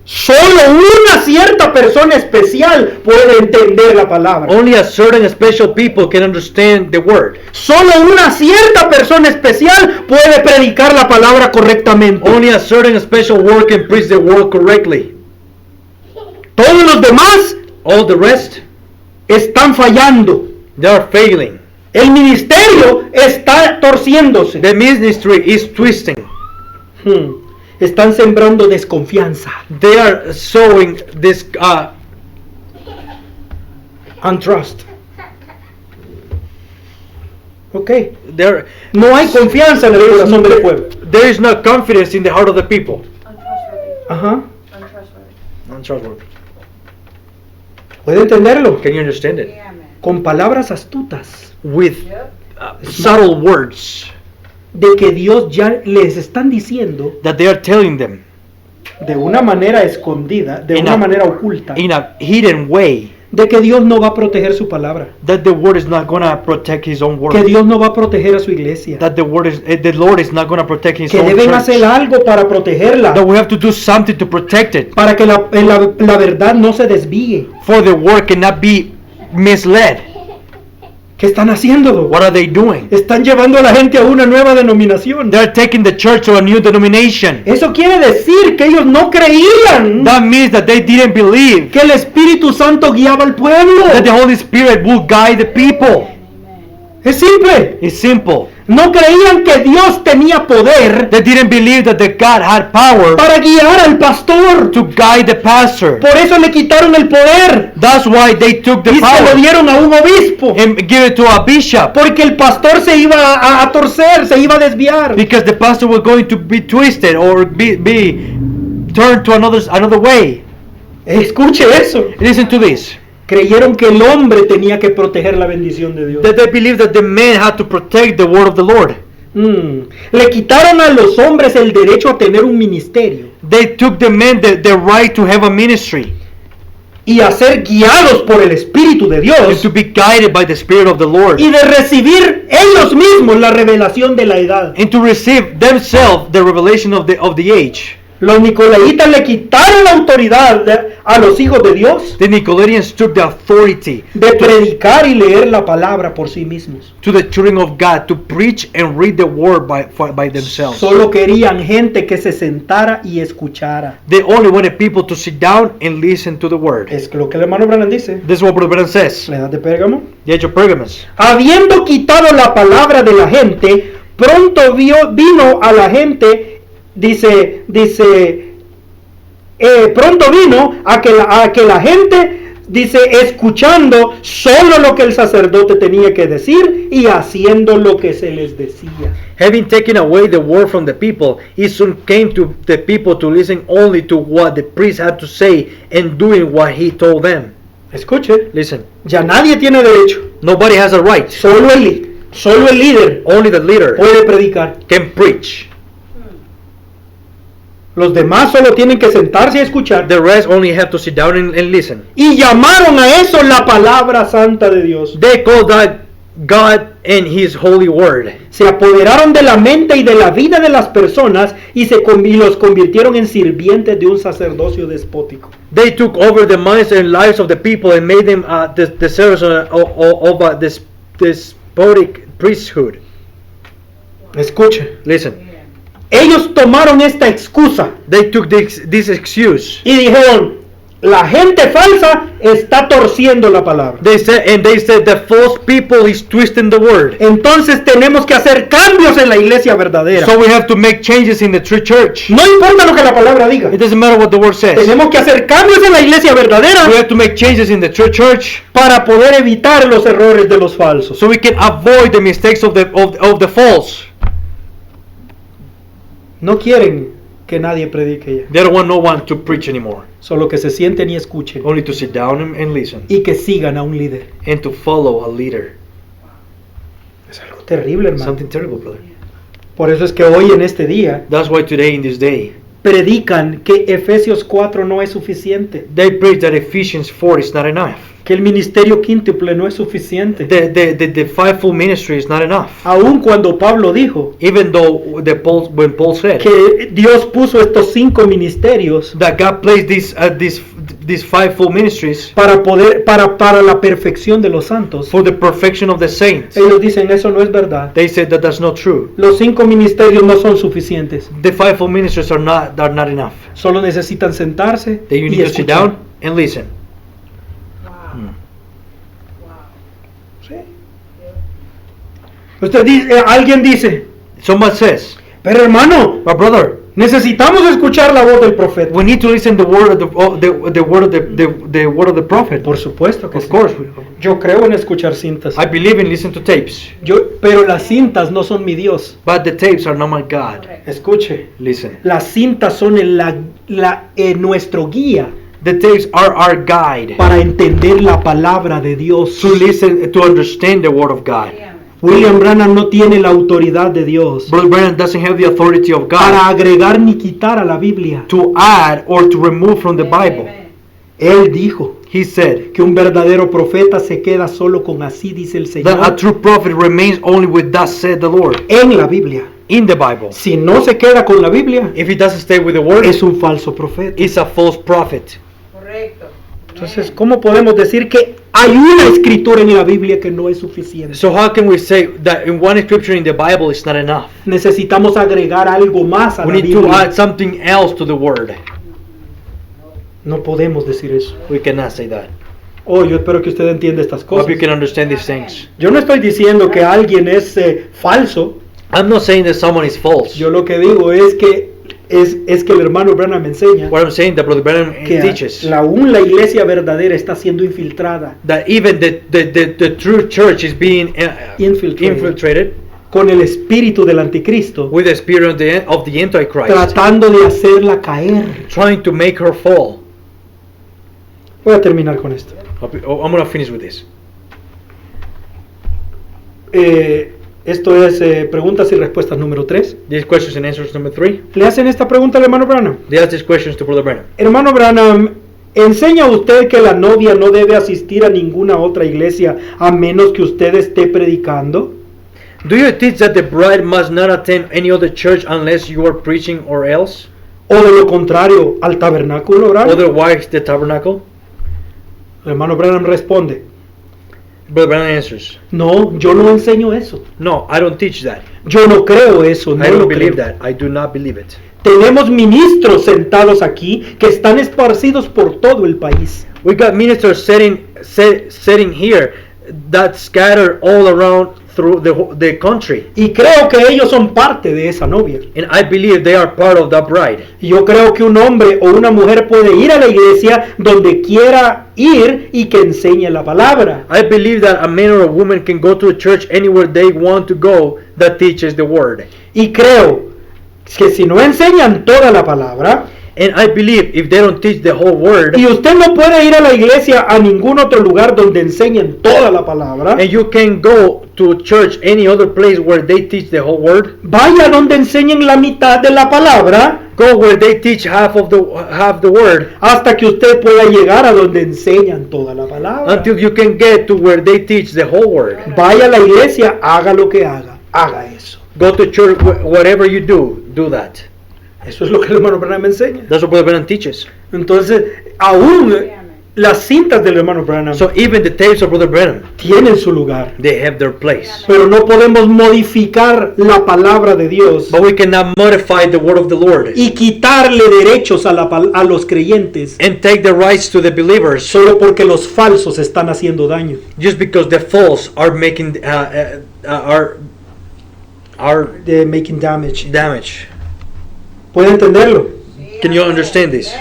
Solo una cierta persona especial puede entender la palabra. Only a certain special people can understand the word. Solo una cierta persona especial puede predicar la palabra correctamente. Only a certain special word can preach the word correctly. Todos los demás All the rest, están fallando. they are failing. El ministerio está torciéndose. The ministry is twisting. Están sembrando desconfianza. They are sowing this And trust. Ok. there No hay confianza en el corazón del pueblo. there is no confidence in the heart of the people. Untrustworthy. Ajá. Untrustworthy. Untrustworthy. ¿Puede entenderlo? Can you understand it? Yeah, man. Con palabras astutas. With Yep. subtle words De que Dios ya les están diciendo that they are telling them de una manera escondida, de In una a- manera oculta, in a hidden way de que Dios no va a proteger su palabra. that the word is not going to protect his own word. Que Dios no va a proteger a su iglesia. That the Lord is not going to protect his Que own deben church. hacer algo para protegerla. That we have to do something to protect it. Para que la verdad no se desvíe. For the word cannot be misled. ¿Qué están haciendo? What are they doing? Están llevando a la gente a una nueva denominación. They're taking the church to a new denomination. Eso quiere decir que ellos no creían That means that they didn't believe que el Espíritu Santo guiaba al pueblo. that the Holy Spirit will guide the people. Es simple. It's simple. No creían que Dios tenía poder They didn't believe that the God had power para guiar al pastor. to guide the pastor. Por eso le quitaron el poder That's why they took the y se lo power dieron a un obispo. and give it to a bishop. Porque el pastor se iba a torcer, se iba a desviar. Because the pastor was going to be twisted or be turned to another way. Escuche eso. Listen to this. Creyeron que el hombre tenía que proteger la bendición de Dios. That they believed that the man had to protect the word of the Lord. Le quitaron a los hombres el derecho a tener un ministerio They took the man the right to have a ministry y a ser guiados por el Espíritu de and Dios to be guided by the Spirit of the Lord y de recibir ellos mismos la revelación de la edad. and to receive themselves the revelation of the age. Los nicolaitas le quitaron la autoridad a los hijos de Dios The Nicolaitans took the authority de predicar y leer la palabra por sí mismos. to the children of God to preach and read the word by themselves. Solo querían gente que se sentara y escuchara. They only wanted people to sit down and listen to the word. Es lo que el hermano Branham dice. This is what Brother Branham says. La edad de Pérgamo. The age of Pergamos. Habiendo quitado la palabra de la gente, pronto vino a la gente, pronto vino a que la gente, dice, escuchando solo lo que el sacerdote tenía que decir y haciendo lo que se les decía. Having taken away the word from the people, it soon came to the people to listen only to what the priest had to say and doing what he told them. Escuche, Listen, ya nadie tiene derecho, nobody has a right. solo el líder Only the leader puede predicar. can preach. Los demás solo tienen que sentarse y escuchar. The rest only have to sit down and listen. Y llamaron a eso la palabra santa de Dios. They call that God and His holy word. Se apoderaron de la mente y de la vida de las personas y los convirtieron en sirvientes de un sacerdocio despótico. They took over the minds and lives of the people and made them the servants of a despotic priesthood. Escuche. Listen, Ellos tomaron esta excusa they took this excuse. y dijeron, la gente falsa está torciendo la palabra. They said the false people is twisting the word. Entonces tenemos que hacer cambios en la iglesia verdadera. So we have to make changes in the true church. No importa lo que la palabra diga. It doesn't matter what the word says. Tenemos que hacer cambios en la iglesia verdadera We have to make changes in the true church para poder evitar los errores de los falsos. so we can avoid the mistakes of the false. No quieren que nadie predique ya, They don't want no one to preach anymore. solo que se sienten y escuchen Only to sit down and listen y que sigan a un líder. and to follow a leader. Es algo terrible, hermano. Something terrible, brother. Por eso es que hoy en este día That's why today in this day predican que Efesios 4 no es suficiente, they preach that Ephesians 4 is not enough. que el ministerio quíntuple no es suficiente. The fivefold ministry is not enough. Aun cuando Pablo dijo Even though when Paul said que Dios puso estos 5 ministerios that God placed these fivefold ministries para la perfección de los santos, for the perfection of the saints, ellos dicen eso no es verdad. they said that that's not true. Los 5 ministerios no son suficientes. The fivefold ministries are not enough. Solo necesitan sentarse That you y need to sit escuchar. down and listen. Sí. Alguien dice, Someone says, pero hermano, "My brother, necesitamos escuchar la voz del profeta. we need to listen the word of the word of the prophet." Por supuesto que Of sí. course, Yo creo en escuchar cintas. I believe in listening to tapes, Pero las cintas no son mi Dios. but the tapes are not my God. Escuche, Listen, las cintas son nuestro guía the tapes are our guide para entender la palabra de Dios. to understand the word of God. William Branham no tiene la autoridad de Dios Brother Branham doesn't have the authority of para God agregar ni quitar a la Biblia. to add or to remove from the Bible. Él dijo He said que un verdadero profeta se queda solo con así dice el that a Señor true prophet remains only with "Thus said the Lord" en la Biblia. in the Bible. Si no se queda con la Biblia, If he doesn't stay with the word, es un falso profeta. it's a false prophet. Correcto. Entonces, ¿cómo podemos decir que hay una escritura en la Biblia que no es suficiente? So how can we say that in one scripture in the Bible is not enough? Necesitamos agregar algo más a We la need to Biblia. add something else to the word. No podemos decir eso. We cannot say that. Oh, yo espero que usted entienda estas cosas. Hope you can understand these things. Yo no estoy diciendo que alguien es falso. I'm not saying that someone is false. Yo lo que digo es que el hermano Branham me enseña What I'm saying that Brother Branham que teaches aún la iglesia verdadera está siendo infiltrada that even the true church is being infiltrated con el espíritu del anticristo, with the spirit of the Antichrist, tratando de hacerla caer. trying to make her fall. Voy a terminar con esto. I'm going to finish with this. Esto es preguntas y respuestas número 3. These questions and answers number 3. Le hacen esta pregunta al hermano Branham. They ask these questions to Brother Branham. Hermano Branham, ¿enseña usted que la novia no debe asistir a ninguna otra iglesia a menos que usted esté predicando? Do you teach that the bride must not attend any other church unless you are preaching or else? O de lo contrario, al tabernáculo orar. Otherwise, the tabernacle. El hermano Branham responde, Brother Branham answers, no, yo no enseño eso. no, I don't teach that. Yo no creo eso. No I lo don't believe creo. that. I do not believe it. Tenemos ministros sentados aquí que están esparcidos por todo el país. We got ministers sitting here that scatter all around through the country. Y creo que ellos son parte de esa novia. And I believe they are part of that bride. Y yo creo que un hombre o una mujer puede ir a la iglesia donde quiera ir y que enseñe la palabra. I believe that a man or a woman can go to a church anywhere they want to go that teaches the word. Y creo que si no enseñan toda la palabra, And I believe if they don't teach the whole word, y usted no puede ir a la iglesia a ningún otro lugar donde enseñen toda la palabra, and you can go to church any other place where they teach the whole word, vaya donde enseñen la mitad de la palabra go where they teach half the word, hasta que usted pueda llegar a donde enseñan toda la palabra. until you can get to where they teach the whole word. Vaya a la iglesia, haga lo que haga, haga eso. Go to church, whatever you do that. Eso es lo que el hermano Branham enseña. That's what Brother Branham teaches. Entonces, aún las cintas del hermano Branham So even the tapes of Brother Branham, tienen su lugar, they have their place. pero no podemos modificar la palabra de Dios But we cannot modify the word of the Lord y quitarle derechos a los creyentes and take the rights to the believers solo porque los falsos están haciendo daño. just because the false are making are De making damage. damage. ¿Puede entenderlo? Can you understand this?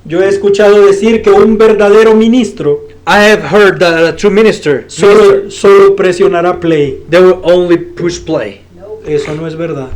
Yo he escuchado decir que un verdadero ministro I have heard that a true minister, solo presionará play. they will only push play. Eso no es verdad.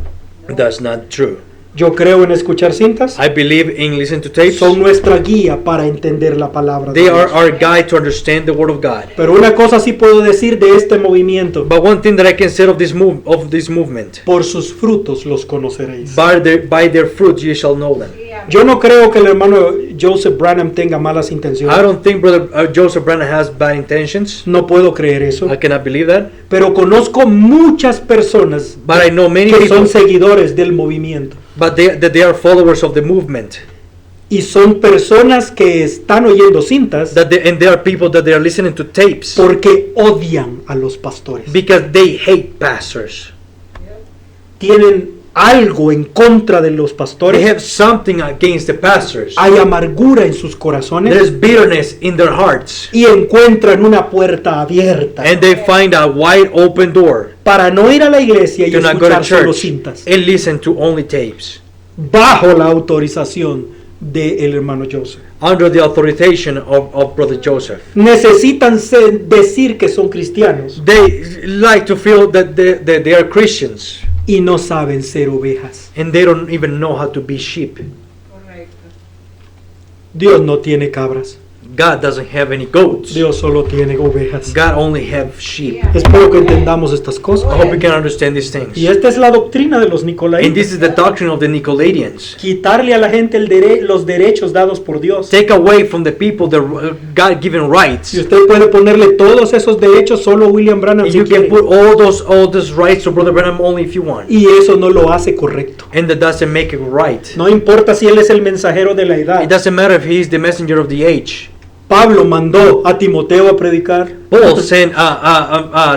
That's not true. Yo creo en escuchar cintas. I believe in listening to tapes. Son nuestra guía para entender la palabra de They are Dios. our guide to understand the word of God. Pero una cosa sí puedo decir de este movimiento: But one thing that I can say of this movement, por sus frutos los conoceréis. by their fruits you shall know them. Yo no creo que el hermano Joseph Branham tenga malas intenciones. I don't think Brother Joseph Branham has bad intentions. No puedo creer eso. I cannot believe that. Pero conozco muchas personas But I know many que people, son seguidores del movimiento. but they are followers of the movement. Y son personas que están oyendo cintas And there are people that they are listening to tapes porque odian a los pastores. because they hate pastors. Tienen algo en contra de los They pastores. have something against the pastors. Hay amargura en sus There corazones is bitterness in their hearts. y encuentran una puerta abierta And they find a wide open door para no ir a la iglesia y to not go to escuchar solo church cintas, and listen to only tapes bajo la autorización del hermano Joseph. under the authorization of Brother Joseph. Necesitan decir que son cristianos They like to feel that they are Christians y no saben ser ovejas. and they don't even know how to be sheep. Dios no tiene cabras, God doesn't have any goats. Dios solo tiene ovejas. God only have sheep. Espero que entendamos estas I cosas. hope you can understand these things. Y esta es la doctrina de los And Nicolaitas. this is the doctrine of the Nicolaitans. Quitarle a la gente los derechos dados por Dios. Take away from the people the God-given rights. Y usted puede ponerle todos esos derechos solo a William Branham And si you can quiere. put all those rights to Brother Branham only if you want. Y eso no lo hace correcto. And that doesn't make it right. No importa si él es el mensajero de la It edad. doesn't matter if he is the messenger of the age. Pablo mandó a Timoteo a predicar. Paul sent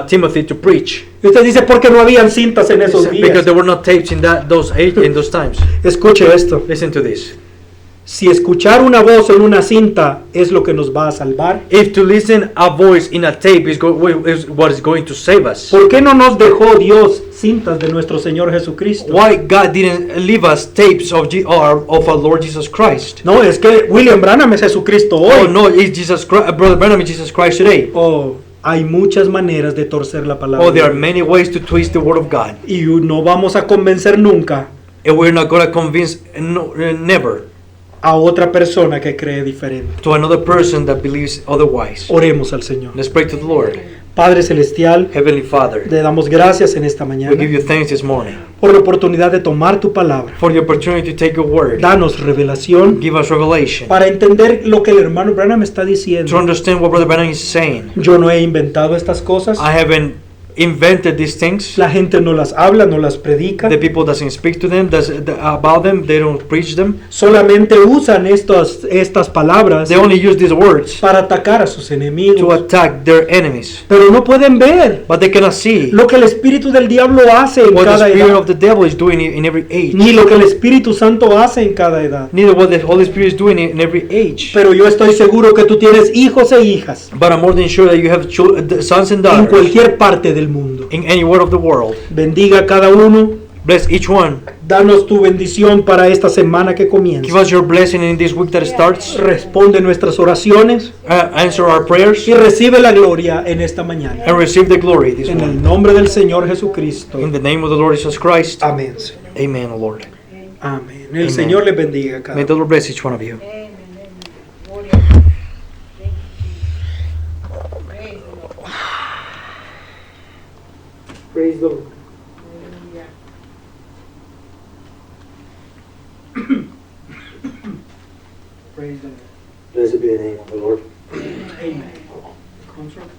Timothy to preach Y usted dice, ¿por qué no habían cintas en esos because días? there were not tapes in those times. Escuche esto. Listen to this. Si escuchar una voz en una cinta es lo que nos va a salvar, If to listen a voice in a tape is what is going to save us, ¿por qué no nos dejó Dios cintas de nuestro Señor Jesucristo? why God didn't leave us tapes of our Lord Jesus Christ? No, es que William Branham es Jesucristo Oh hoy. no, it's Jesus Christ, Brother Branham is Jesus Christ today. Oh, hay muchas maneras de torcer la palabra. Oh, there are many ways to twist the word of God, Y no vamos a convencer nunca and we're not going to convince never a otra persona que cree diferente. to another person that believes otherwise. Oremos al Señor. Let's pray to the Lord. Padre Celestial, Heavenly Father, le damos gracias en esta we mañana give you thanks this morning por la oportunidad de tomar tu palabra. for the opportunity to take your word. Danos revelación Give us revelation para entender lo que el hermano Branham está to diciendo. understand what Brother Branham is saying. Yo no he inventado estas cosas. I haven't invented these things. La gente no las habla, no las predica. The people doesn't speak to them, about them. They don't preach them. Solamente usan estas palabras They only use these words para atacar a sus to enemigos. attack their enemies. Pero no pueden ver But they cannot see lo que el Espíritu del Diablo hace en what the cada spirit edad, of the devil is doing in every age. ni lo que el Espíritu Santo hace en cada edad. Neither what the Holy Spirit is doing in every age. Pero yo estoy seguro que tú tienes hijos e hijas But I'm more than sure that you have sons and en daughters cualquier parte del mundo. in any part of the world. Bendiga a cada uno. Bless each one. Danos tu bendición para esta semana que Give comienza. us your blessing in this week that starts. Responde nuestras oraciones Answer our prayers y recibe la gloria en esta mañana. and receive the glory this En el morning. nombre del Señor Jesucristo. In the name of the Lord Jesus Christ. Amén, Señor. Amen, O Lord. Amén. El Amen. Señor les bendiga a cada May the Lord bless each one of you. Amen. Gloria a Dios. Thank you, Jesus. Praise the Lord. Praise the Lord. Hallelujah. Praise the Lord. Blessed be the name of the Lord. Amen. Comfort.